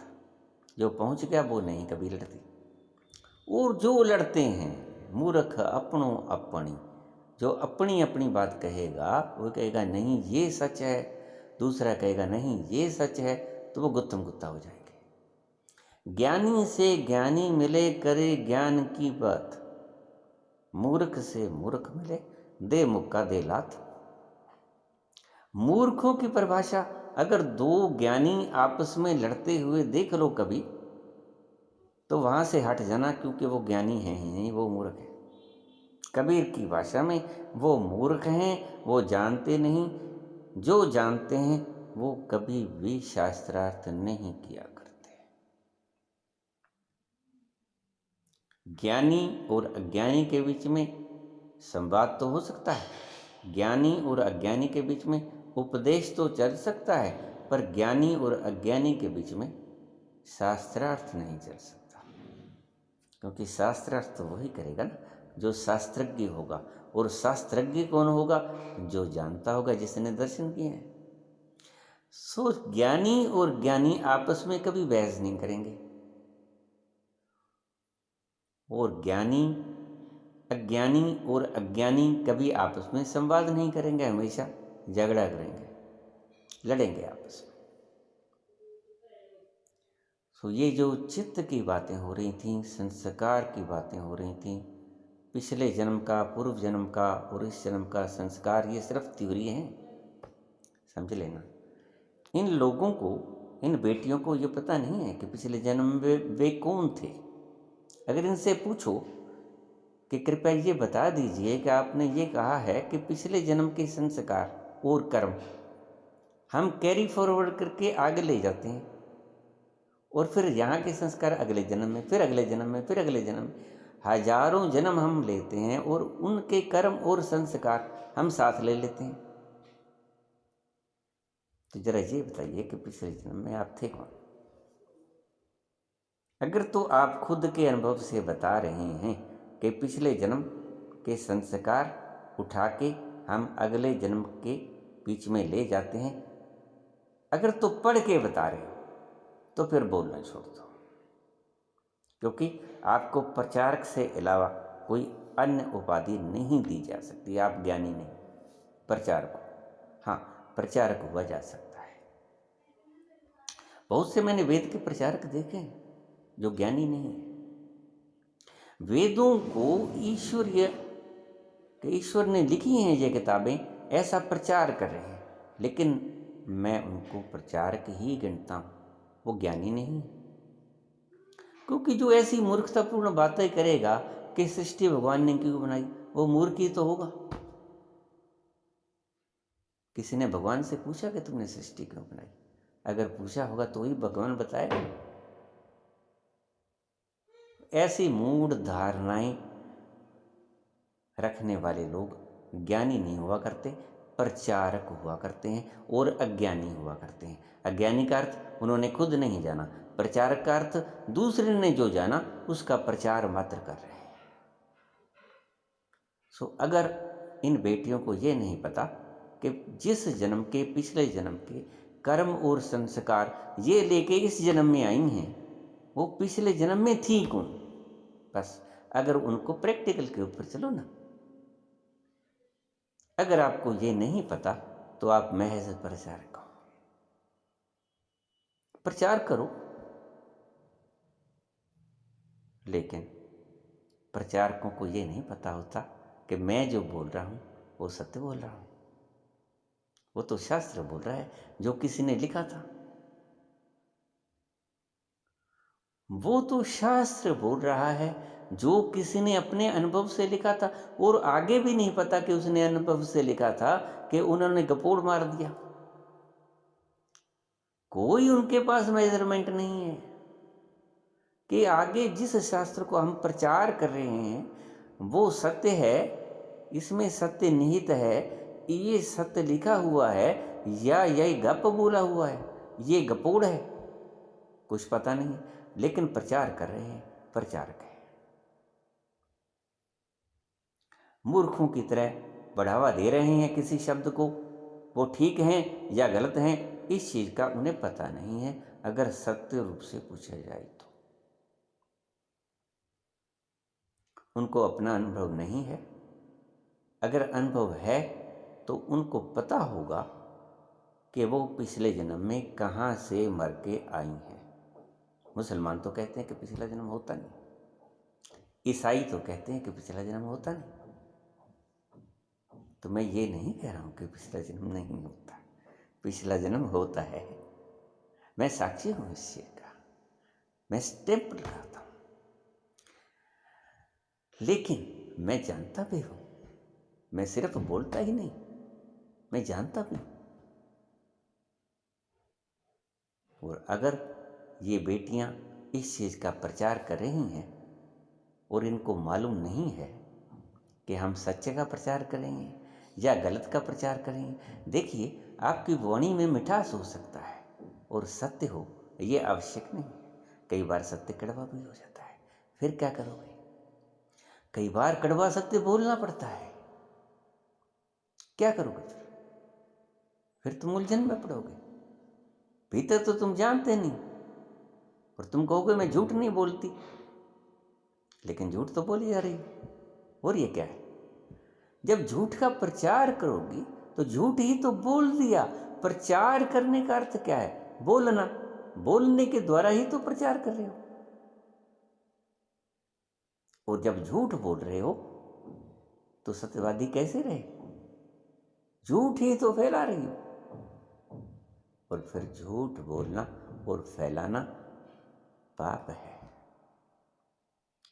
जो पहुंच गया वो नहीं कभी लड़ती, और जो लड़ते हैं मूर्ख अपनों अपनी, जो अपनी अपनी बात कहेगा, वो कहेगा नहीं ये सच है, दूसरा कहेगा नहीं ये सच है, तो वो गुत्थम गुत्ता हो जाएंगे। ज्ञानी से ज्ञानी मिले करे ज्ञान की बात, मूर्ख से मूर्ख मिले दे मुक्का दे लात। मूर्खों की परिभाषा, अगर दो ज्ञानी आपस में लड़ते हुए देख लो कभी, तो वहां से हट जाना, क्योंकि वो ज्ञानी है ही नहीं, वो मूर्ख है। कबीर की भाषा में वो मूर्ख हैं, वो जानते नहीं, जो जानते हैं वो कभी भी शास्त्रार्थ नहीं किया करते। ज्ञानी और अज्ञानी के बीच में संवाद तो हो सकता है, ज्ञानी और अज्ञानी के बीच में उपदेश तो चल सकता है, पर ज्ञानी और अज्ञानी के बीच में शास्त्रार्थ नहीं चल सकता, क्योंकि शास्त्रार्थ तो वही करेगा ना जो शास्त्रज्ञ होगा, और शास्त्रज्ञ कौन होगा? जो जानता होगा, जिसने दर्शन किए हैं। सो ज्ञानी और ज्ञानी आपस में कभी बहस नहीं करेंगे, और ज्ञानी अज्ञानी और अज्ञानी कभी आपस में संवाद नहीं करेंगे, हमेशा झगड़ा करेंगे, लड़ेंगे आपस में। सो ये जो चित्त की बातें हो रही थी, संस्कार की बातें हो रही थी, पिछले जन्म का, पूर्व जन्म का और इस जन्म का संस्कार, ये सिर्फ थ्योरी है, समझ लेना। इन लोगों को, इन बेटियों को ये पता नहीं है कि पिछले जन्म में वे कौन थे। अगर इनसे पूछो कि कृपया ये बता दीजिए कि आपने ये कहा है कि पिछले जन्म के संस्कार और कर्म हम कैरी फॉरवर्ड करके आगे ले जाते हैं, और फिर यहाँ के संस्कार अगले जन्म में, फिर अगले जन्म में, फिर अगले जन्म में, हजारों जन्म हम लेते हैं, और उनके कर्म और संस्कार हम साथ ले लेते हैं। तो जरा ये बताइए कि पिछले जन्म में आप थे कौन? अगर तो आप खुद के अनुभव से बता रहे हैं कि पिछले जन्म के संस्कार उठा के हम अगले जन्म के बीच में ले जाते हैं, अगर तो पढ़ के बता रहे हो तो फिर बोलना छोड़ दो, क्योंकि आपको प्रचारक से अलावा कोई अन्य उपाधि नहीं दी जा सकती। आप ज्ञानी नहीं, प्रचारक हो। हाँ, प्रचारक हुआ जा सकता है। बहुत से मैंने वेद के प्रचारक देखे हैं जो ज्ञानी नहीं है। वेदों को ईश्वर ने लिखी हैं ये किताबें, ऐसा प्रचार कर रहे हैं, लेकिन मैं उनको प्रचारक ही गिनता हूँ, वो ज्ञानी नहीं। क्योंकि जो ऐसी मूर्खतापूर्ण बातें करेगा कि सृष्टि भगवान ने क्यों बनाई, वो मूर्ख ही तो होगा। किसी ने भगवान से पूछा कि तुमने सृष्टि क्यों बनाई? अगर पूछा होगा तो ही भगवान बताएगा। ऐसी मूढ़ धारणाएं रखने वाले लोग ज्ञानी नहीं हुआ करते, प्रचारक हुआ करते हैं और अज्ञानी हुआ करते हैं। अज्ञानी का अर्थ उन्होंने खुद नहीं जाना, प्रचारक का अर्थ दूसरे ने जो जाना उसका प्रचार मात्र कर रहे हैं। अगर इन बेटियों को ये नहीं पता कि जिस जन्म के पिछले जन्म के कर्म और संस्कार ये लेके इस जन्म में आई हैं, वो पिछले जन्म में थी कौन, बस अगर उनको प्रैक्टिकल के ऊपर चलो ना। अगर आपको ये नहीं पता तो आप महज प्रचारक हो। प्रचार करो, लेकिन प्रचारकों को ये नहीं पता होता कि मैं जो बोल रहा हूँ वो सत्य बोल रहा हूँ। वो तो शास्त्र बोल रहा है जो किसी ने लिखा था, वो तो शास्त्र बोल रहा है जो किसी ने अपने अनुभव से लिखा था, और आगे भी नहीं पता कि उसने अनुभव से लिखा था कि उन्होंने गपोड़ मार दिया। कोई उनके पास मेजरमेंट नहीं है कि आगे जिस शास्त्र को हम प्रचार कर रहे हैं वो सत्य है, इसमें सत्य निहित है, ये सत्य लिखा हुआ है, या यही गप बोला हुआ है, ये गपोड़ है, कुछ पता नहीं, लेकिन प्रचार कर रहे हैं, प्रचारक है। मूर्खों की तरह बढ़ावा दे रहे हैं किसी शब्द को, वो ठीक हैं या गलत हैं इस चीज का उन्हें पता नहीं है। अगर सत्य रूप से पूछा जाए तो उनको अपना अनुभव नहीं है। अगर अनुभव है तो उनको पता होगा कि वो पिछले जन्म में कहाँ से मर के आई हैं। मुसलमान तो कहते हैं कि पिछला जन्म होता नहीं, ईसाई तो कहते हैं कि पिछला जन्म होता नहीं। तो मैं ये नहीं कह रहा हूँ कि पिछला जन्म नहीं होता, पिछला जन्म होता है। मैं साक्षी हूँ इस चीज का, मैं स्टेप लगाता हूँ, लेकिन मैं जानता भी हूँ। मैं सिर्फ बोलता ही नहीं, मैं जानता भी हूँ। और अगर ये बेटियां इस चीज का प्रचार कर रही हैं और इनको मालूम नहीं है कि हम सच्चे का प्रचार करेंगे या गलत का प्रचार करेंगे, देखिए आपकी वाणी में मिठास हो सकता है और सत्य हो ये आवश्यक नहीं है। कई बार सत्य कड़वा भी हो जाता है, फिर क्या करोगे? कई बार कड़वा सत्य बोलना पड़ता है, क्या करोगे? फिर तुम उलझन में पड़ोगे। भीतर तो तुम जानते नहीं और तुम कहोगे मैं झूठ नहीं बोलती, लेकिन झूठ तो बोली जा रही। और ये क्या है? जब झूठ का प्रचार करोगी तो झूठ ही तो बोल दिया। प्रचार करने का अर्थ क्या है? बोलना। बोलने के द्वारा ही तो प्रचार कर रहे हो। और जब झूठ बोल रहे हो तो सत्यवादी कैसे रहे? झूठ ही तो फैला रही हो। और फिर झूठ बोलना और फैलाना पाप है,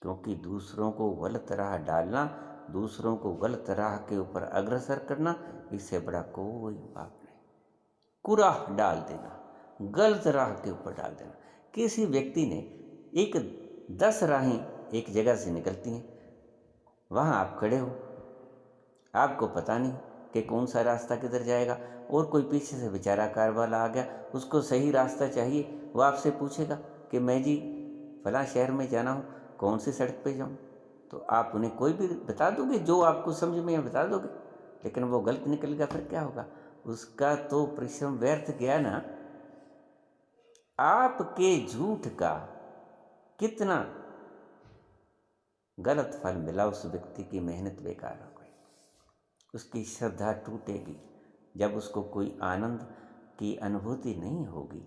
क्योंकि दूसरों को गलत राह डालना, दूसरों को गलत राह के ऊपर अग्रसर करना, इससे बड़ा कोई पाप नहीं। कुराह डाल देना, गलत राह के ऊपर डाल देना। किसी व्यक्ति ने 10 राहें एक जगह से निकलती हैं, वहाँ आप खड़े हो, आपको पता नहीं कि कौन सा रास्ता किधर जाएगा, और कोई पीछे से बेचारा कार वाला आ गया, उसको सही रास्ता चाहिए, वो आपसे पूछेगा कि मैं जी फलां शहर में जाना हूँ, कौन सी सड़क पे जाऊँ? तो आप उन्हें कोई भी बता दोगे, जो आपको समझ में बता दोगे, लेकिन वो गलत निकल गया, फिर क्या होगा? उसका तो परिश्रम व्यर्थ गया ना। आपके झूठ का कितना गलत फल मिला, उस व्यक्ति की मेहनत बेकार हो गई, उसकी श्रद्धा टूटेगी। जब उसको कोई आनंद की अनुभूति नहीं होगी।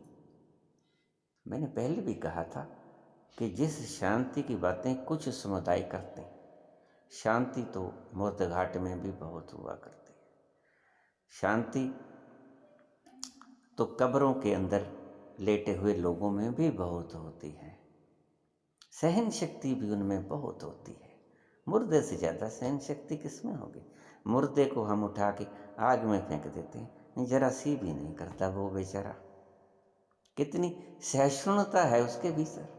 मैंने पहले भी कहा था कि जिस शांति की बातें कुछ समुदाय करते हैं, शांति तो मूर्त घाट में भी बहुत हुआ करती है। शांति तो कब्रों के अंदर लेटे हुए लोगों में भी बहुत होती है। सहन शक्ति भी उनमें बहुत होती है। मुर्दे से ज़्यादा सहन शक्ति किसमें होगी? मुर्दे को हम उठा के आग में फेंक देते हैं, जरा सी भी नहीं करता वो बेचारा। कितनी सहिष्णुता है उसके भीतर।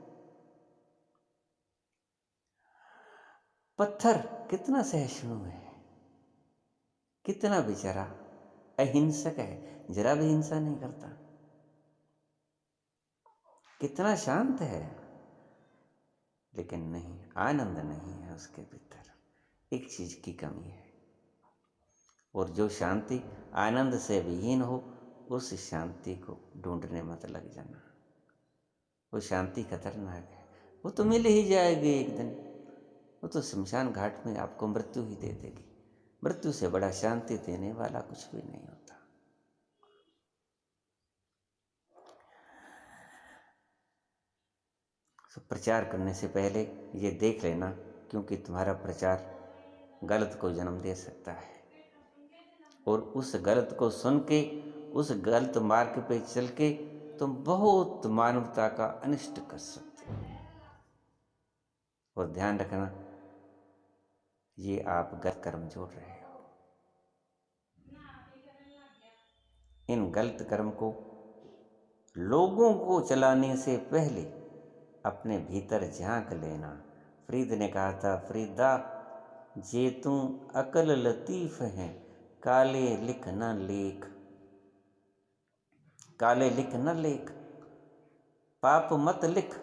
पत्थर कितना सहिष्णु है, कितना बेचारा अहिंसक है, जरा भी हिंसा नहीं करता, कितना शांत है। लेकिन नहीं, आनंद नहीं है उसके भीतर। एक चीज की कमी है। और जो शांति आनंद से विहीन हो, उस शांति को ढूंढने मत लग जाना। वो शांति खतरनाक है। वो तो मिल ही जाएगी एक दिन। वो तो शमशान घाट में आपको मृत्यु ही दे देगी। मृत्यु से बड़ा शांति देने वाला कुछ भी नहीं होता। तो प्रचार करने से पहले ये देख लेना, क्योंकि तुम्हारा प्रचार गलत को जन्म दे सकता है, और उस गलत को सुन के, उस गलत मार्ग पे चल के तुम बहुत मानवता का अनिष्ट कर सकते हो। और ध्यान रखना, ये आप गलत कर्म जोड़ रहे हो। इन गलत कर्म को लोगों को चलाने से पहले अपने भीतर झांक लेना। फरीद ने कहा था, फरीदा जे तू अकल लतीफ है, काले लिख न लेख, काले लिख न लेख, पाप मत लिख,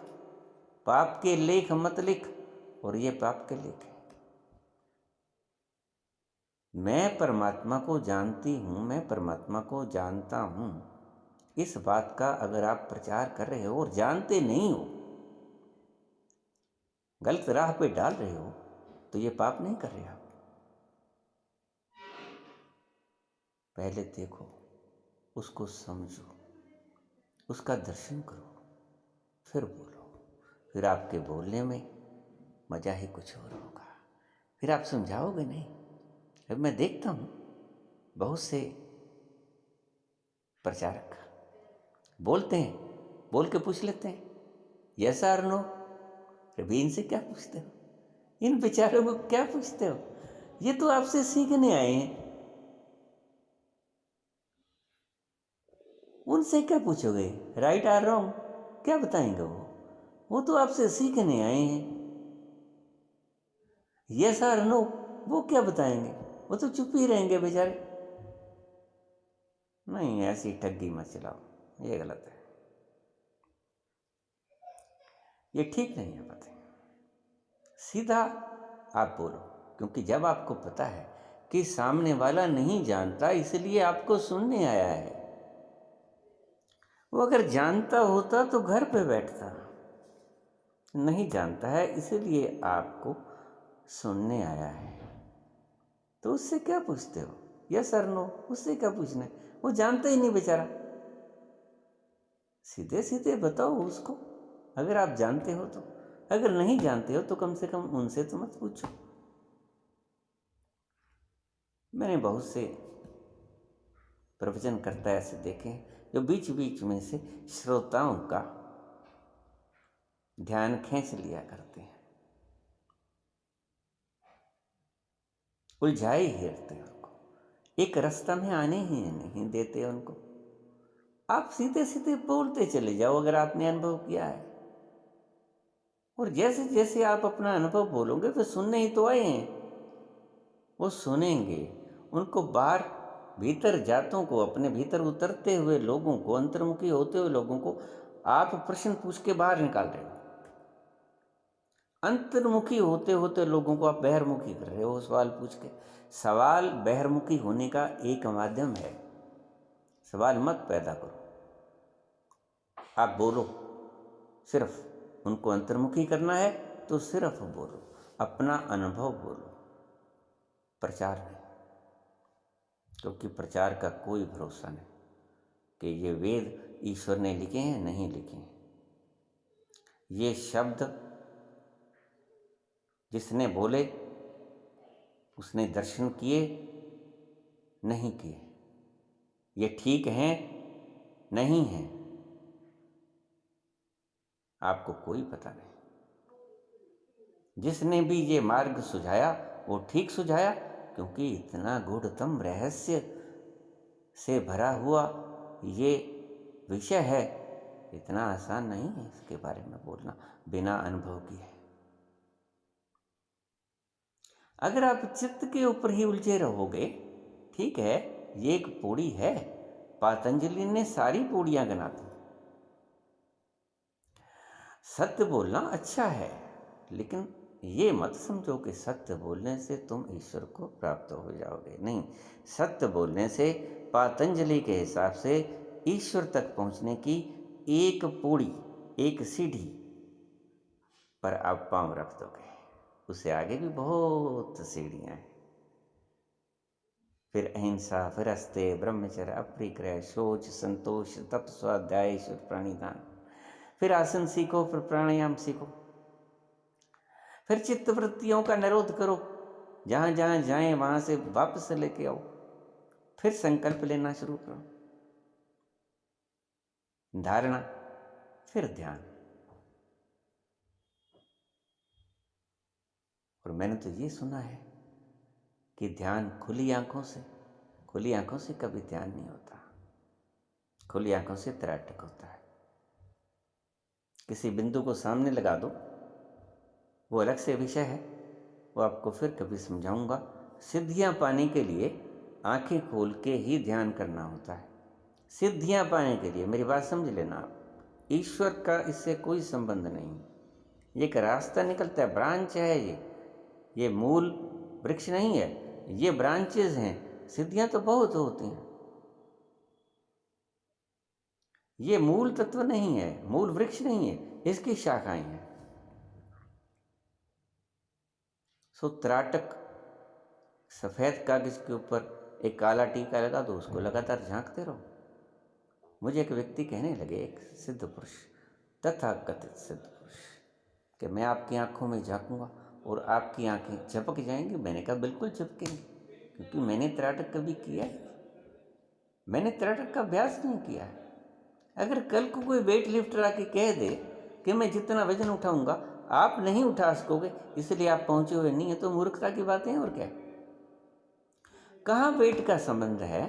पाप के लेख मत लिख। और ये पाप के लेख है। मैं परमात्मा को जानती हूँ, मैं परमात्मा को जानता हूँ, इस बात का अगर आप प्रचार कर रहे हो और जानते नहीं हो, गलत राह पे डाल रहे हो, तो ये पाप नहीं कर रहे आप। पहले देखो, उसको समझो, उसका दर्शन करो, फिर बोलो। फिर आपके बोलने में मजा ही कुछ और होगा। फिर आप समझाओगे नहीं। अब मैं देखता हूँ बहुत से प्रचारक बोलते हैं, बोल के पूछ लेते हैं यस और नो। अभी इनसे क्या पूछते हो? इन बेचारों को क्या पूछते हो? ये तो आपसे सीखने आए हैं, उनसे क्या पूछोगे? राइट और रॉन्ग क्या बताएंगे वो तो आपसे सीखने आए हैं। यस और नो वो क्या बताएंगे? वो तो चुप ही रहेंगे बेचारे। नहीं, ऐसी ठगी मत चलाओ, ये गलत है, ये ठीक नहीं है। पता है, सीधा आप बोलो, क्योंकि जब आपको पता है कि सामने वाला नहीं जानता, इसलिए आपको सुनने आया है। वो अगर जानता होता तो घर पे बैठता, नहीं जानता है इसलिए आपको सुनने आया है। तो उससे क्या पूछते हो? यस और नो, उससे क्या पूछना है? वो जानता ही नहीं बेचारा। सीधे सीधे बताओ उसको, अगर आप जानते हो तो। अगर नहीं जानते हो तो कम से कम उनसे तो मत पूछो। मैंने बहुत से प्रवचनकर्ता ऐसे देखे हैं जो बीच बीच में से श्रोताओं का ध्यान खींच लिया करते हैं, उलझाए ही रखते हैं उनको, एक रास्ता में आने ही नहीं देते उनको। आप सीधे सीधे बोलते चले जाओ अगर आपने अनुभव किया है। और जैसे जैसे आप अपना अनुभव बोलोगे, तो सुनने ही तो आए हैं, वो सुनेंगे। उनको बाहर भीतर जातों को, अपने भीतर उतरते हुए लोगों को, अंतर्मुखी होते हुए लोगों को आप प्रश्न पूछ के बाहर निकाल रहे हो। अंतर्मुखी होते होते लोगों को आप बहिर्मुखी कर रहे हो सवाल पूछ के। सवाल बहिर्मुखी होने का एक माध्यम है। सवाल मत पैदा करो, आप बोलो। सिर्फ उनको अंतर्मुखी करना है तो सिर्फ बोलो, अपना अनुभव बोलो, प्रचार नहीं। क्योंकि प्रचार का कोई भरोसा नहीं कि ये वेद ईश्वर ने लिखे हैं, नहीं लिखे हैं। ये शब्द जिसने बोले उसने दर्शन किए नहीं किए, ये ठीक हैं नहीं हैं, आपको कोई पता नहीं। जिसने भी ये मार्ग सुझाया वो ठीक सुझाया, क्योंकि इतना गूढ़तम रहस्य से भरा हुआ ये विषय है, इतना आसान नहीं है इसके बारे में बोलना बिना अनुभव किए। अगर आप चित्त के ऊपर ही उलझे रहोगे, ठीक है, ये एक पौड़ी है, पतंजलि ने सारी पौड़ियां गिना दी। सत्य बोलना अच्छा है, लेकिन ये मत समझो कि सत्य बोलने से तुम ईश्वर को प्राप्त हो जाओगे। नहीं, सत्य बोलने से पतंजलि के हिसाब से ईश्वर तक पहुंचने की एक पौड़ी, एक सीढ़ी पर आप पांव रख दोगे, उससे आगे भी बहुत सीढ़ियां हैं। फिर अहिंसा, फिर अस्ते, ब्रह्मचर्य, अपरिग्रह, शौच, संतोष, तप, स्वाध्याय, ईश्वर प्राणिदान, फिर आसन सीखो, फिर प्राणायाम सीखो, फिर चित्त वृत्तियों का निरोध करो, जहां जहां जाएं वहां से वापस लेके आओ, फिर संकल्प लेना शुरू करो, धारणा, फिर ध्यान। और मैंने तो ये सुना है कि ध्यान खुली आंखों से कभी ध्यान नहीं होता, खुली आंखों से त्राटक होता है। किसी बिंदु को सामने लगा दो, वो अलग से विषय है, वो आपको फिर कभी समझाऊंगा। सिद्धियां पाने के लिए आंखें खोल के ही ध्यान करना होता है। सिद्धियां पाने के लिए, मेरी बात समझ लेना आप, ईश्वर का इससे कोई संबंध नहीं। ये एक रास्ता निकलता है, ब्रांच है, ये मूल वृक्ष नहीं है, ये ब्रांचेज हैं। सिद्धियां तो बहुत होती हैं, ये मूल तत्व नहीं है, मूल वृक्ष नहीं है, इसकी शाखाएं हैं। सो त्राटक, सफेद कागज के ऊपर एक काला टीका लगा दो, उसको लगातार झांकते रहो। मुझे एक व्यक्ति कहने लगे, एक सिद्ध पुरुष, तथाकथित सिद्ध पुरुष, कि मैं आपकी आंखों में झांकूंगा और आपकी आंखें झपक जाएंगी। मैंने कहा बिल्कुल झपकेंगी, क्योंकि मैंने त्राटक कभी किया है, मैंने त्राटक का अभ्यास नहीं किया है। अगर कल को कोई वेट लिफ्टर आके कह दे कि मैं जितना वजन उठाऊंगा आप नहीं उठा सकोगे, इसलिए आप पहुंचे हुए नहीं है, तो मूर्खता की बातें हैं और क्या। कहाँ वेट का संबंध है?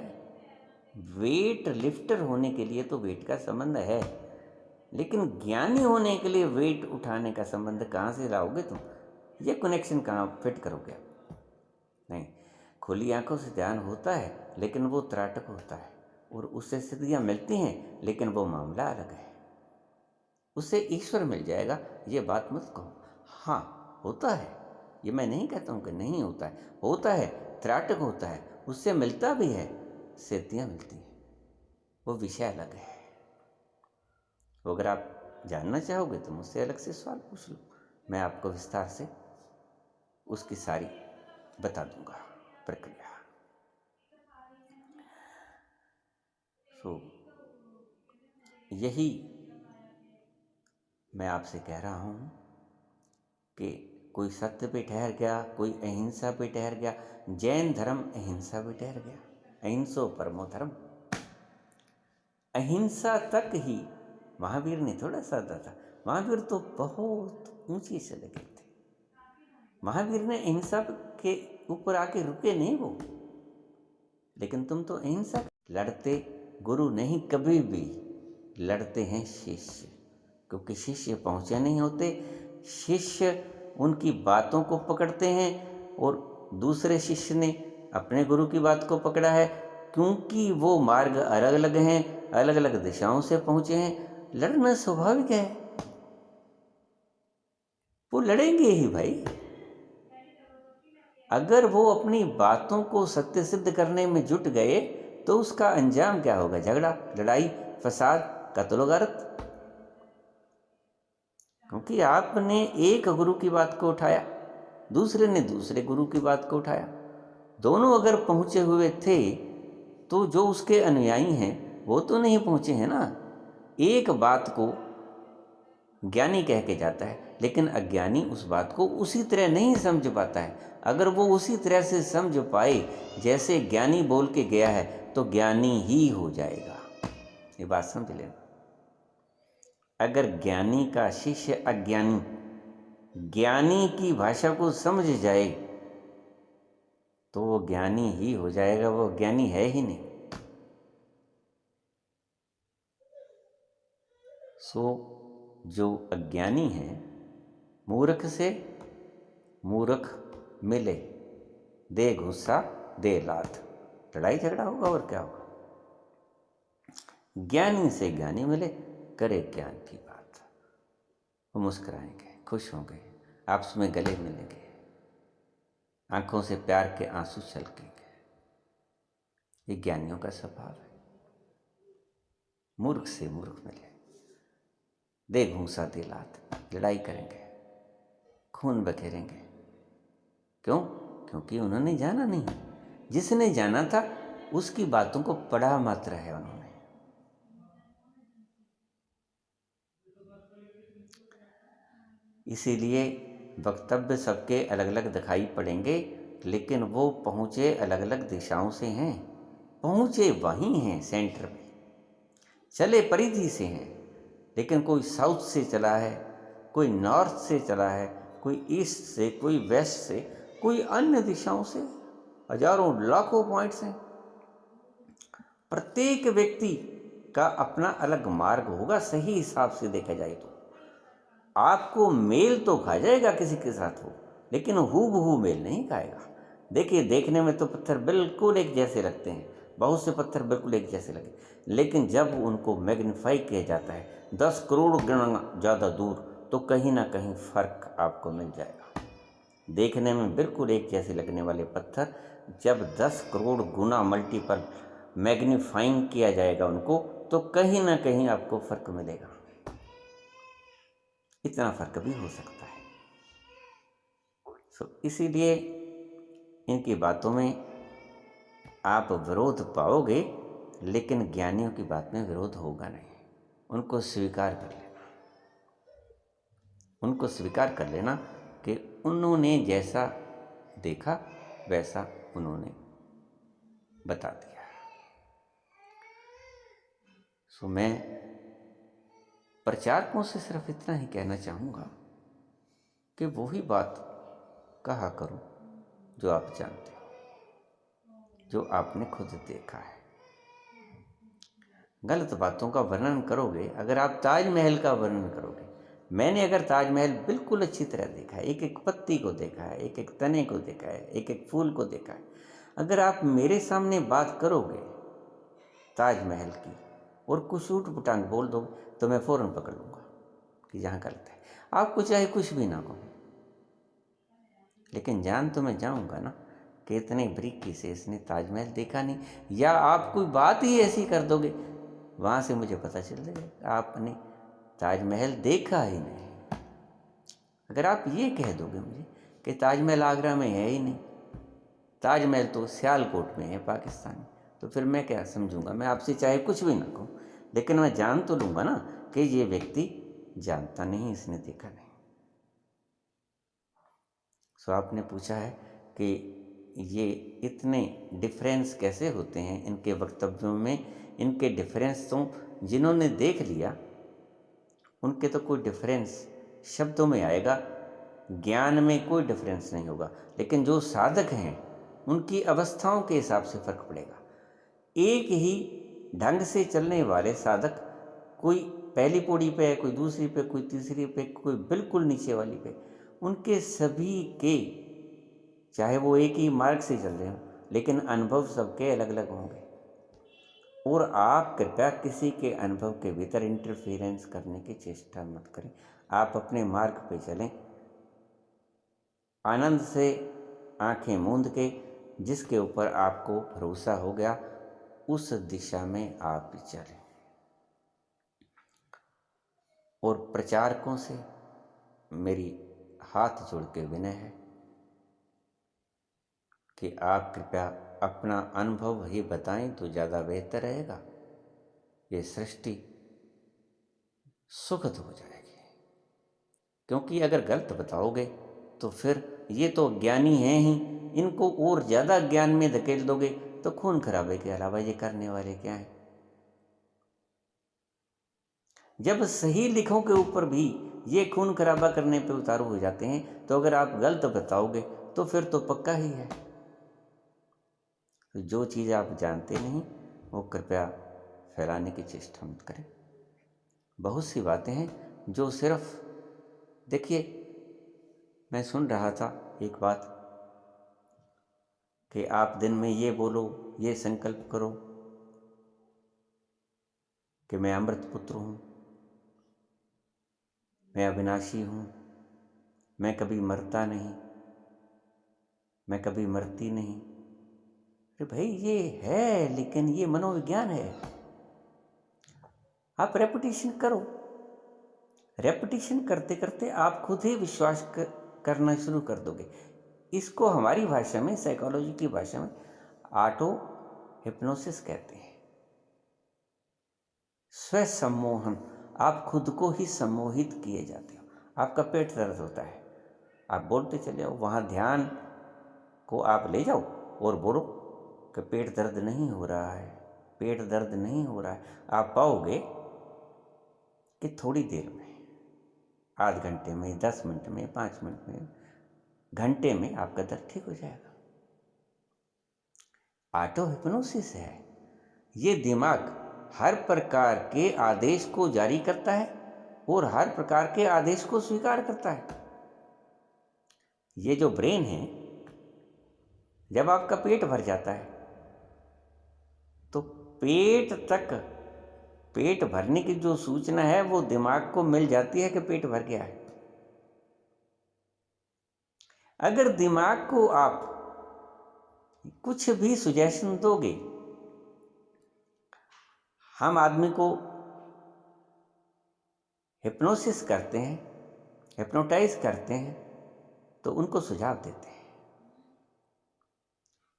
वेट लिफ्टर होने के लिए तो वेट का संबंध है, लेकिन ज्ञानी होने के लिए वेट उठाने का संबंध कहाँ से लाओगे तुम? ये कनेक्शन कहाँ फिट करोगे आप? नहीं, खुली आंखों से ध्यान होता है, लेकिन वो त्राटक होता है, और उससे सिद्धियां मिलती हैं, लेकिन वो मामला अलग है। उससे ईश्वर मिल जाएगा, ये बात मत कहो। हाँ, होता है, ये मैं नहीं कहता हूँ कि नहीं होता है, त्राटक होता है, उससे मिलता भी है, सिद्धियां मिलती हैं, वो विषय अलग है। वो अगर आप जानना चाहोगे तो मुझसे अलग से सवाल पूछ लो, मैं आपको विस्तार से उसकी सारी बता दूंगा प्रक्रिया। यही मैं आपसे कह रहा हूँ कि कोई सत्य पे ठहर गया, कोई अहिंसा पे ठहर गया। जैन धर्म अहिंसा पे ठहर गया, अहिंसो परमो धर्म। अहिंसा तक ही महावीर ने थोड़ा साधा था, महावीर तो बहुत ऊंची से लगे थे। महावीर ने अहिंसा के ऊपर आके रुके नहीं वो, लेकिन तुम तो अहिंसा लड़ते गुरु नहीं, कभी भी लड़ते हैं शिष्य, क्योंकि शिष्य पहुंचे नहीं होते। शिष्य उनकी बातों को पकड़ते हैं, और दूसरे शिष्य ने अपने गुरु की बात को पकड़ा है, क्योंकि वो मार्ग अलग अलग हैं, अलग अलग दिशाओं से पहुंचे हैं। लड़ना स्वाभाविक है, वो लड़ेंगे ही भाई। अगर वो अपनी बातों को सत्य सिद्ध करने में जुट गए तो उसका अंजाम क्या होगा? झगड़ा, लड़ाई, फसाद, कत्ल गारत। क्योंकि आपने एक गुरु की बात को उठाया, दूसरे ने दूसरे गुरु की बात को उठाया, दोनों अगर पहुंचे हुए थे तो जो उसके अनुयायी हैं वो तो नहीं पहुंचे हैं ना। एक बात को ज्ञानी कह के जाता है, लेकिन अज्ञानी उस बात को उसी तरह नहीं समझ पाता है। अगर वो उसी तरह से समझ पाए जैसे ज्ञानी बोल के गया है तो ज्ञानी ही हो जाएगा। ये बात समझ लेना। अगर ज्ञानी का शिष्य अज्ञानी ज्ञानी की भाषा को समझ जाए तो वो ज्ञानी ही हो जाएगा, वो ज्ञानी है ही नहीं। सो जो अज्ञानी है, मूर्ख से मूर्ख मिले, दे गुस्सा दे लात, लड़ाई झगड़ा होगा और क्या होगा। ज्ञानी से ज्ञानी मिले, करे ज्ञान की बात, वो मुस्कुराएंगे, खुश होंगे, आपस में गले मिलेंगे, आंखों से प्यार के आंसू छलकेंगे। ये ज्ञानियों का स्वभाव है। मूर्ख से मूर्ख मिले, दे घूंसा दे लात, लड़ाई करेंगे, खून बखेरेंगे। क्यों? क्योंकि उन्होंने जाना नहीं। जिसने जाना था उसकी बातों को पढ़ा मात्र है उन्होंने। इसीलिए वक्तव्य सबके अलग अलग दिखाई पड़ेंगे, लेकिन वो पहुँचे अलग अलग दिशाओं से हैं। पहुँचे वहीं हैं, सेंटर में चले परिधि से हैं, लेकिन कोई साउथ से चला है, कोई नॉर्थ से चला है, कोई ईस्ट से, कोई वेस्ट से, कोई अन्य दिशाओं से। हजारों लाखों पॉइंट्स हैं। प्रत्येक व्यक्ति का अपना अलग मार्ग होगा। सही हिसाब से देखा जाए तो आपको मेल तो खा जाएगा किसी के साथ वो, लेकिन हूबहू मेल नहीं खाएगा। देखिए, देखने में तो पत्थर बिल्कुल एक जैसे लगते हैं, बहुत से पत्थर बिल्कुल एक जैसे लगे, लेकिन जब उनको मैग्नीफाई किया जाता है 10 करोड़ गुना ज़्यादा दूर, तो कहीं ना कहीं फ़र्क आपको मिल जाएगा। देखने में बिल्कुल एक जैसे लगने वाले पत्थर जब 10 करोड़ गुना मल्टीपल मैग्नीफाइंग किया जाएगा उनको, तो कहीं ना कहीं आपको फ़र्क मिलेगा। इतना फ़र्क भी हो सकता है। इसीलिए इनकी बातों में आप विरोध पाओगे, लेकिन ज्ञानियों की बात में विरोध होगा नहीं। उनको स्वीकार कर लेना, उनको स्वीकार कर लेना कि उन्होंने जैसा देखा वैसा उन्होंने बता दिया। मैं प्रचारकों से सिर्फ इतना ही कहना चाहूँगा कि वही बात कहा करो जो आप जानते हो, जो आपने खुद देखा है। गलत बातों का वर्णन करोगे, अगर आप ताजमहल का वर्णन करोगे, मैंने अगर ताजमहल बिल्कुल अच्छी तरह देखा है, एक एक पत्ती को देखा है, एक एक तने को देखा है, एक एक फूल को देखा है, अगर आप मेरे सामने बात करोगे ताजमहल की और कुछ ऊट पुटांग बोल दोगे तो मैं फ़ौरन पकड़ लूँगा कि यहाँ गलत है। आपको चाहे कुछ भी ना कहूँ, लेकिन जान तो मैं जाऊँगा ना कि इतने बारीकी से इसने ताजमहल देखा नहीं, या आप कोई बात ही ऐसी कर दोगे वहाँ से मुझे पता चल जाएगा आपने ताजमहल देखा ही नहीं। अगर आप ये कह दोगे मुझे कि ताजमहल आगरा में है ही नहीं, ताजमहल तो सियालकोट में है पाकिस्तान में, तो फिर मैं क्या समझूंगा? मैं आपसे चाहे कुछ भी ना कहूँ, लेकिन मैं जान तो लूँगा ना कि ये व्यक्ति जानता नहीं, इसने देखा नहीं। सो आपने पूछा है कि ये इतने डिफरेंस कैसे होते हैं इनके वक्तव्यों में। इनके डिफरेंस तो जिन्होंने देख लिया उनके तो कोई डिफरेंस शब्दों में आएगा, ज्ञान में कोई डिफरेंस नहीं होगा। लेकिन जो साधक हैं उनकी अवस्थाओं के हिसाब से फर्क पड़ेगा। एक ही ढंग से चलने वाले साधक, कोई पहली पौड़ी पे है, कोई दूसरी पे, कोई तीसरी पे, कोई बिल्कुल नीचे वाली पे, उनके सभी के चाहे वो एक ही मार्ग से चल रहे हों, लेकिन अनुभव सबके अलग अलग होंगे। और आप कृपया किसी के अनुभव के भीतर इंटरफेरेंस करने की चेष्टा मत करें। आप अपने मार्ग पे चलें, आनंद से आंखें मूंद के, जिसके ऊपर आपको भरोसा हो गया उस दिशा में आप चलें। और प्रचारकों से मेरी हाथ जोड़ के विनय है कि आप कृपया अपना अनुभव ही बताएं तो ज़्यादा बेहतर रहेगा। ये सृष्टि सुखद हो जाएगी। क्योंकि अगर गलत बताओगे तो फिर ये तो ज्ञानी हैं ही, इनको और ज़्यादा ज्ञान में धकेल दोगे तो खून खराबे के अलावा ये करने वाले क्या हैं। जब सही लिखों के ऊपर भी ये खून खराबा करने पे उतारू हो जाते हैं, तो अगर आप गलत बताओगे तो फिर तो पक्का ही है। तो जो चीज़ आप जानते नहीं वो कृपया फैलाने की चेष्टा मत करें। बहुत सी बातें हैं जो सिर्फ, देखिए, मैं सुन रहा था एक बात कि आप दिन में ये बोलो, ये संकल्प करो कि मैं अमृत पुत्र हूँ, मैं अविनाशी हूँ, मैं कभी मरता नहीं, मैं कभी मरती नहीं। अरे भाई, ये है, लेकिन ये मनोविज्ञान है। आप रेपिटेशन करो, रेपिटेशन करते करते आप खुद ही विश्वास करना शुरू कर दोगे। इसको हमारी भाषा में, साइकोलॉजी की भाषा में ऑटो हिप्नोसिस कहते हैं। स्व सम्मोहन, आप खुद को ही सम्मोहित किए जाते हो। आपका पेट दर्द होता है, आप बोलते चले जाओ, वहाँ ध्यान को आप ले जाओ और बोलो कि पेट दर्द नहीं हो रहा है, पेट दर्द नहीं हो रहा है। आप पाओगे कि थोड़ी देर में, आध घंटे में, 10 मिनट में, 5 मिनट में, घंटे में आपका दर्द ठीक हो जाएगा। ऑटो हिप्नोसिस है। ये दिमाग हर प्रकार के आदेश को जारी करता है और हर प्रकार के आदेश को स्वीकार करता है। ये जो ब्रेन है, जब आपका पेट भर जाता है तो पेट भरने की जो सूचना है वो दिमाग को मिल जाती है कि पेट भर गया है। अगर दिमाग को आप कुछ भी सुजेशन दोगे, हम आदमी को हिप्नोसिस करते हैं, हिप्नोटाइज करते हैं, तो उनको सुझाव देते हैं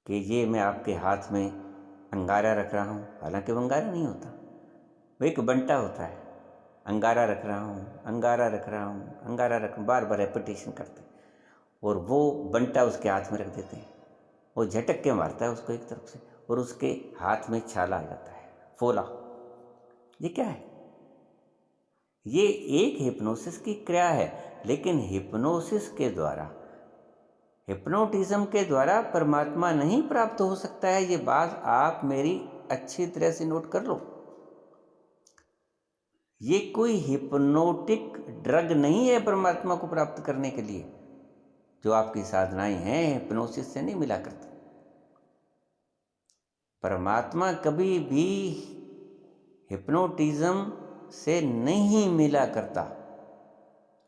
कि ये मैं आपके हाथ में अंगारा रख रहा हूँ, हालांकि वो अंगारा नहीं होता, वो एक बंटा होता है। अंगारा रख रहा हूँ, अंगारा रख रहा हूँ, अंगारा रख, बार बार रेपिटेशन करते हैं और वो बंटा उसके हाथ में रख देते हैं। वो झटक के मारता है उसको एक तरफ से और उसके हाथ में छाला आ जाता है, फोला। ये क्या है? ये एक हिप्नोसिस की क्रिया है, लेकिन हिप्नोसिस के द्वारा, हिप्नोटिज्म के द्वारा परमात्मा नहीं प्राप्त हो सकता है। ये बात आप मेरी अच्छी तरह से नोट कर लो। ये कोई हिप्नोटिक ड्रग नहीं है परमात्मा को प्राप्त करने के लिए। जो आपकी साधनाएं हैं हिप्नोसिस से नहीं मिला करती। परमात्मा कभी भी हिप्नोटिज्म से नहीं मिला करता।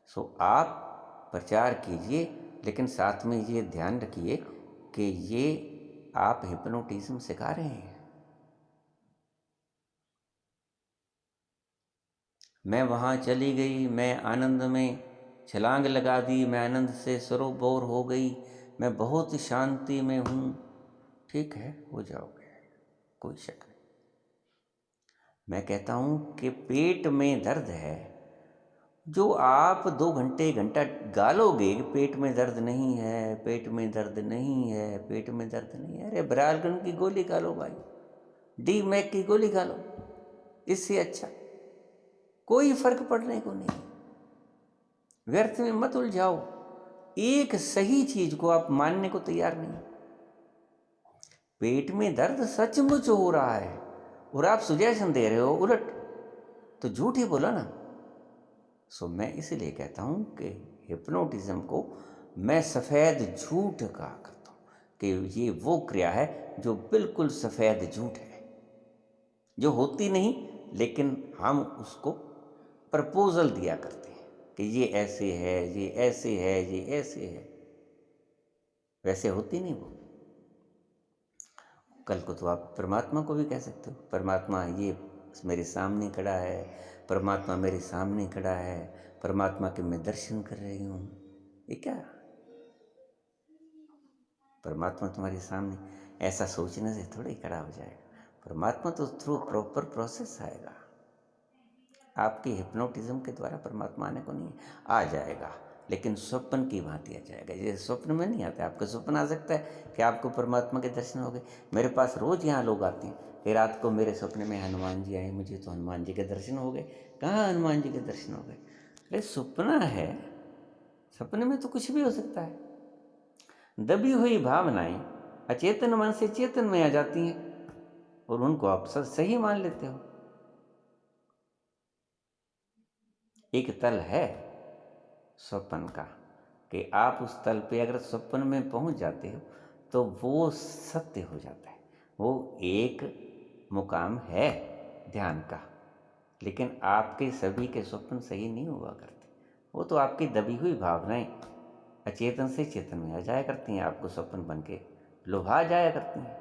सो आप प्रचार कीजिए, लेकिन साथ में ये ध्यान रखिए कि ये आप हिप्नोटिज्म सिखा रहे हैं। मैं वहाँ चली गई, मैं आनंद में छलांग लगा दी, मैं आनंद से सरोबोर हो गई, मैं बहुत शांति में हूँ। ठीक है, हो जाओगे, कोई शक नहीं। मैं कहता हूँ कि पेट में दर्द है, जो आप 2 घंटे घंटा गालोगे कि पेट में दर्द नहीं है, पेट में दर्द नहीं है, पेट में दर्द नहीं है। अरे ब्रालगन की गोली खा लो भाई, डी मैक की गोली खा लो, इससे अच्छा कोई फर्क पड़ने को नहीं। व्यर्थ में मत उलझाओ। एक सही चीज को आप मानने को तैयार नहीं। पेट में दर्द सचमुच हो रहा है और आप सुजेशन दे रहे हो उलट, तो झूठ ही बोला ना। सो मैं इसलिए कहता हूं कि हिप्नोटिज्म को मैं सफ़ेद झूठ कहा करता हूं कि ये वो क्रिया है जो बिल्कुल सफ़ेद झूठ है, जो होती नहीं, लेकिन हम उसको प्रपोजल दिया करते हैं कि ये ऐसे है, ये ऐसे है, ये ऐसे है। वैसे होती नहीं वो। कल को तो आप परमात्मा को भी कह सकते हो, परमात्मा ये मेरे सामने खड़ा है, परमात्मा मेरे सामने खड़ा है, परमात्मा के मैं दर्शन कर रही हूँ। ये क्या? परमात्मा तुम्हारे सामने, ऐसा सोचने से थोड़ा ही खड़ा हो जाएगा। परमात्मा तो थ्रू प्रॉपर प्रोसेस आएगा। आपकी हिप्नोटिज्म के द्वारा परमात्मा आने को नहीं है, आ जाएगा, लेकिन स्वप्न की भांति आ जाएगा। जैसे स्वप्न में नहीं आता, आपका स्वप्न आ सकता है कि आपको परमात्मा के दर्शन हो गए। मेरे पास रोज़ यहाँ लोग आते हैं कि रात को मेरे सपने में हनुमान जी आए, मुझे तो हनुमान जी के दर्शन हो गए। कहाँ हनुमान जी के दर्शन हो गए? अरे सपना है, सपने में तो कुछ भी हो सकता है। दबी हुई भावनाएं अचेतन मन से चेतन में आ जाती हैं और उनको आप सही मान लेते हो। एक तल है स्वप्न का कि आप उस तल पे अगर स्वप्न में पहुंच जाते हो तो वो सत्य हो जाता है। वो एक मुकाम है ध्यान का, लेकिन आपके सभी के स्वप्न सही नहीं हुआ करते। वो तो आपकी दबी हुई भावनाएं अचेतन से चेतन में आ जाया करती हैं, आपको स्वप्न बन के लुभा जाया करती हैं।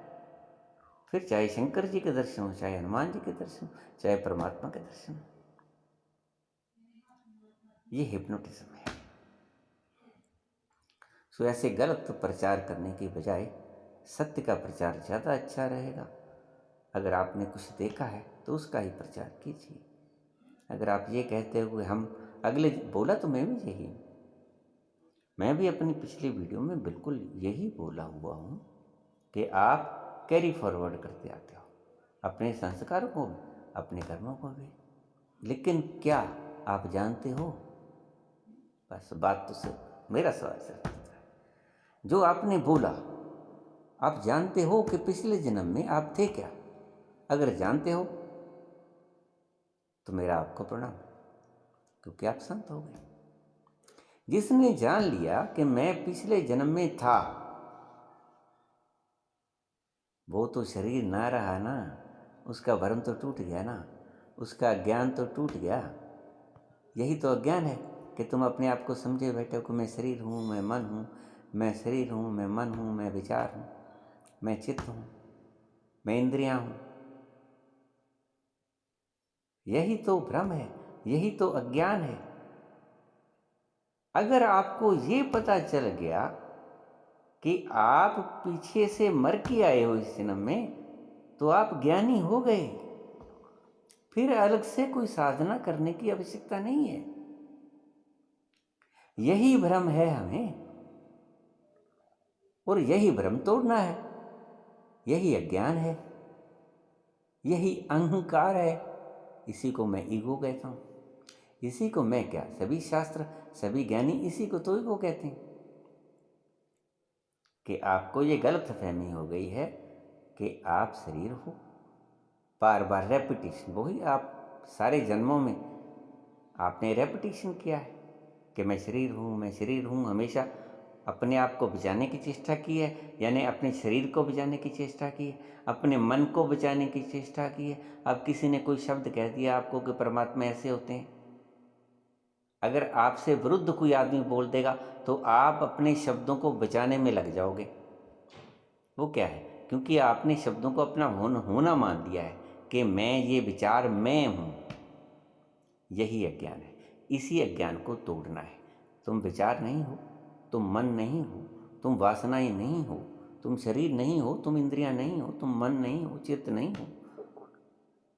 फिर चाहे शंकर जी के दर्शन हो, चाहे हनुमान जी के दर्शन हो, चाहे परमात्मा के दर्शन हो, ये हिप्नोटिज्म है। सो ऐसे गलत प्रचार करने की बजाय सत्य का प्रचार ज़्यादा अच्छा रहेगा। अगर आपने कुछ देखा है तो उसका ही प्रचार कीजिए। अगर आप ये कहते हुए हम अगले बोला तो मैं भी यही, मैं भी अपनी पिछली वीडियो में बिल्कुल यही बोला हुआ हूँ कि आप कैरी फॉरवर्ड करते आते हो अपने संस्कारों को भी, अपने कर्मों को भी, लेकिन क्या आप जानते हो? बस बात तो सिर्फ मेरा सवाल सिर्फ जो आपने बोला, आप जानते हो कि पिछले जन्म में आप थे क्या? अगर जानते हो तो मेरा आपको प्रणाम, क्योंकि आप संत हो गए। जिसने जान लिया कि मैं पिछले जन्म में था, वो तो शरीर ना रहा ना, उसका भ्रम तो टूट गया ना, उसका ज्ञान तो टूट गया। यही तो अज्ञान है कि तुम अपने आप को समझे बैठे हो कि मैं शरीर हूँ, मैं मन हूँ, मैं शरीर हूँ, मैं मन हूँ, मैं विचार हूँ, मैं चित्त हूँ, मैं इंद्रियां हूँ। यही तो भ्रम है, यही तो अज्ञान है। अगर आपको ये पता चल गया कि आप पीछे से मर के आए हो इस जन्म में, तो आप ज्ञानी हो गए। फिर अलग से कोई साधना करने की आवश्यकता नहीं है। यही भ्रम है हमें, और यही भ्रम तोड़ना है। यही अज्ञान है, यही अहंकार है। इसी को मैं ईगो कहता हूँ। इसी को मैं क्या, सभी शास्त्र, सभी ज्ञानी इसी को तो ईगो कहते हैं। कि आपको ये गलत फहमी हो गई है कि आप शरीर हो। बार बार रेपिटेशन, वही आप सारे जन्मों में आपने रेपिटेशन किया है कि मैं शरीर हूँ, मैं शरीर हूँ। हमेशा अपने आप को बचाने की चेष्टा की है, यानी अपने शरीर को बचाने की चेष्टा की है, अपने मन को बचाने की चेष्टा की है। अब किसी ने कोई शब्द कह दिया आपको कि परमात्मा ऐसे होते हैं, अगर आपसे विरुद्ध कोई आदमी बोल देगा तो आप अपने शब्दों को बचाने में लग जाओगे। वो क्या है? क्योंकि आपने शब्दों को अपना होना मान लिया है कि मैं ये विचार मैं हूँ। यही अज्ञान है। इसी अज्ञान को तोड़ना है। तुम विचार नहीं हो, तुम मन नहीं हो, तुम वासनाएं नहीं हो, तुम शरीर नहीं हो, तुम इंद्रियां नहीं हो, तुम मन नहीं हो, चित्त नहीं हो,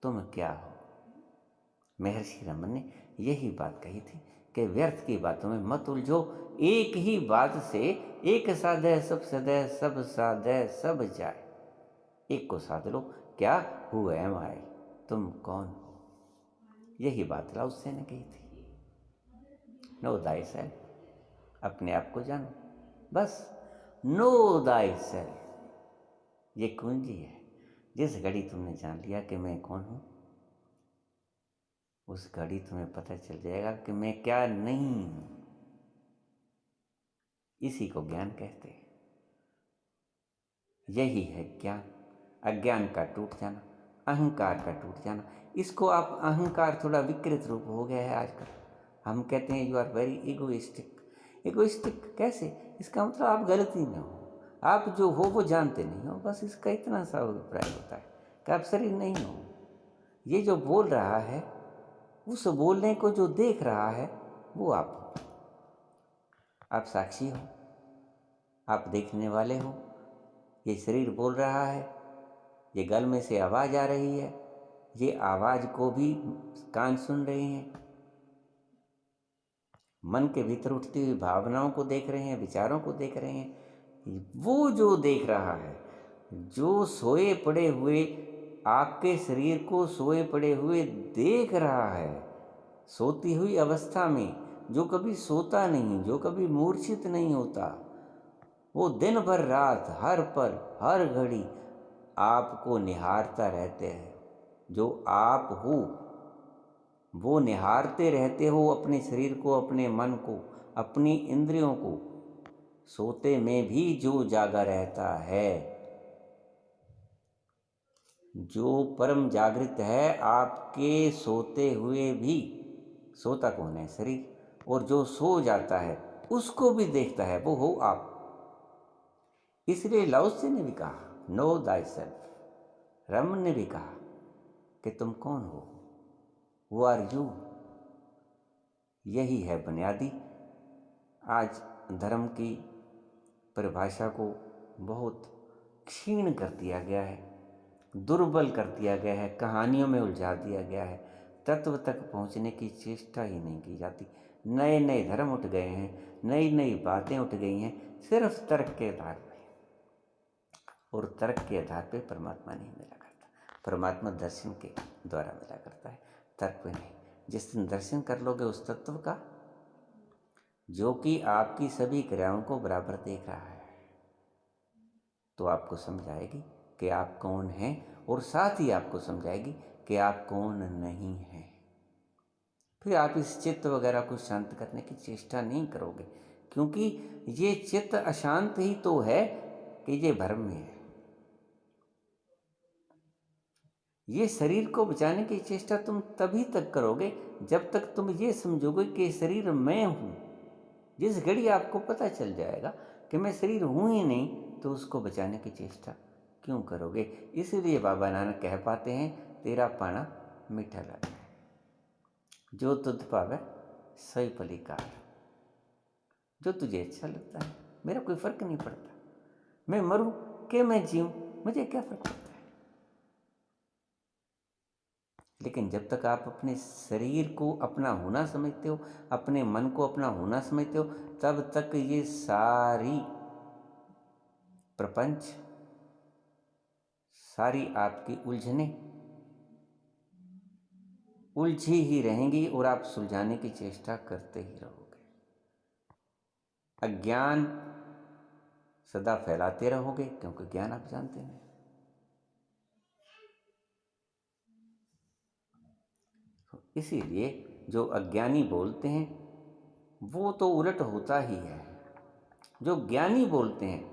तुम क्या हो? महर्षि रमन ने यही बात कही थी कि व्यर्थ की बातों में मत उलझो। एक ही बात से एक साधे सब सदै, सब साधे सब जाए। एक को साध लो, क्या हु एम आई, तुम कौन हो? यही बात लाओत्से ने कही थी। नो दाई सेल्फ, अपने आप को जानो, बस नो दाई सेल्फ। ये कुंजी है। जिस घड़ी तुमने जान लिया कि मैं कौन हूं, उस घड़ी तुम्हें पता चल जाएगा कि मैं क्या नहीं हूं। इसी को ज्ञान कहते हैं। यही है ज्ञान। अज्ञान का टूट जाना, अहंकार का टूट जाना। इसको आप, अहंकार थोड़ा विकृत रूप हो गया है आजकल। हम कहते हैं you are very egoistic. Egoistic कैसे? इसका मतलब आप गलती में हो, आप जो हो वो जानते नहीं हो। बस इसका इतना सा अभिप्राय होता है कि आप शरीर नहीं हो। ये जो बोल रहा है, उस बोलने को जो देख रहा है, वो आप हो। आप साक्षी हो, आप देखने वाले हो। ये शरीर बोल रहा है, ये गल में से आवाज़ आ रही है, ये आवाज़ को भी कान सुन रहे हैं, मन के भीतर उठती हुई भावनाओं को देख रहे हैं, विचारों को देख रहे हैं। वो जो देख रहा है, जो सोए पड़े हुए आपके शरीर को सोए पड़े हुए देख रहा है, सोती हुई अवस्था में, जो कभी सोता नहीं, जो कभी मूर्छित नहीं होता, वो दिन भर रात हर पल हर घड़ी आपको निहारता रहते हैं। जो आप हो वो निहारते रहते हो अपने शरीर को, अपने मन को, अपनी इंद्रियों को। सोते में भी जो जागा रहता है, जो परम जागृत है आपके सोते हुए भी। सोता कौन है? शरीर। और जो सो जाता है उसको भी देखता है, वो हो आप। इसलिए लाओ त्से ने भी कहा, नो दाई सेल्फ। रमन ने भी कहा कि तुम कौन हो, हु आर यू। यही है बुनियादी। आज धर्म की परिभाषा को बहुत क्षीण कर दिया गया है, दुर्बल कर दिया गया है, कहानियों में उलझा दिया गया है। तत्व तक पहुंचने की चेष्टा ही नहीं की जाती। नए नए धर्म उठ गए हैं, नई नई बातें उठ गई हैं, सिर्फ तर्क के आधार पर। और तर्क के आधार पर परमात्मा नहीं मिला करता। परमात्मा दर्शन के द्वारा मिला करता है, तर्क पे नहीं। जिस दिन दर्शन कर लोगे उस तत्व का, जो कि आपकी सभी क्रियाओं को बराबर देख रहा है, तो आपको समझ आएगी कि आप कौन हैं, और साथ ही आपको समझाएगी कि आप कौन नहीं हैं। फिर आप इस चित्त वगैरह को शांत करने की चेष्टा नहीं करोगे, क्योंकि ये चित्त अशांत ही तो है कि ये भ्रम में है। ये शरीर को बचाने की चेष्टा तुम तभी तक करोगे जब तक तुम ये समझोगे कि शरीर मैं हूँ। जिस घड़ी आपको पता चल जाएगा कि मैं शरीर हूँ ही नहीं, तो उसको बचाने की चेष्टा क्यों करोगे? इसलिए बाबा नानक कह पाते हैं, तेरा पाना मीठा लगे, जो तुझ पावे सही पली कार। जो तुझे अच्छा लगता है, मेरा कोई फर्क नहीं पड़ता। मैं मरूं कि मैं जीऊं, मुझे क्या फर्क पड़ता है। लेकिन जब तक आप अपने शरीर को अपना होना समझते हो, अपने मन को अपना होना समझते हो, तब तक ये सारी प्रपंच, सारी आपकी उलझने उलझी ही रहेंगी और आप सुलझाने की चेष्टा करते ही रहोगे। अज्ञान सदा फैलाते रहोगे, क्योंकि ज्ञान आप जानते नहीं। इसीलिए जो अज्ञानी बोलते हैं वो तो उलट होता ही है। जो ज्ञानी बोलते हैं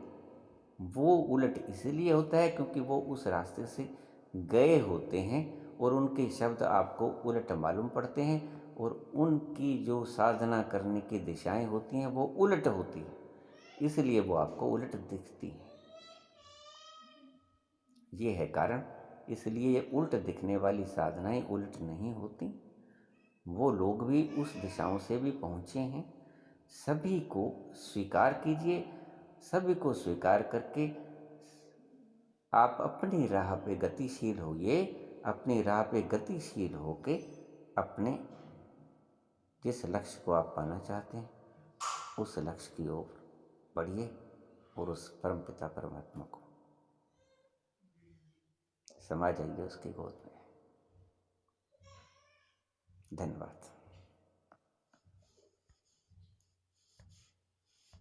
वो उलट इसलिए होता है क्योंकि वो उस रास्ते से गए होते हैं और उनके शब्द आपको उलट मालूम पड़ते हैं, और उनकी जो साधना करने की दिशाएं होती हैं वो उलट होती हैं, इसलिए वो आपको उलट दिखती हैं। ये है कारण। इसलिए ये उल्ट दिखने वाली साधनाएं उलट नहीं होती। वो लोग भी उस दिशाओं से भी पहुँचे हैं। सभी को स्वीकार कीजिए। सभी को स्वीकार करके आप अपनी राह पे गतिशील होइए। अपनी राह पे गतिशील होके अपने जिस लक्ष्य को आप पाना चाहते हैं उस लक्ष्य की ओर बढ़िए, और उस परमपिता परमात्मा को समा जाइए उसकी गोद में। धन्यवाद।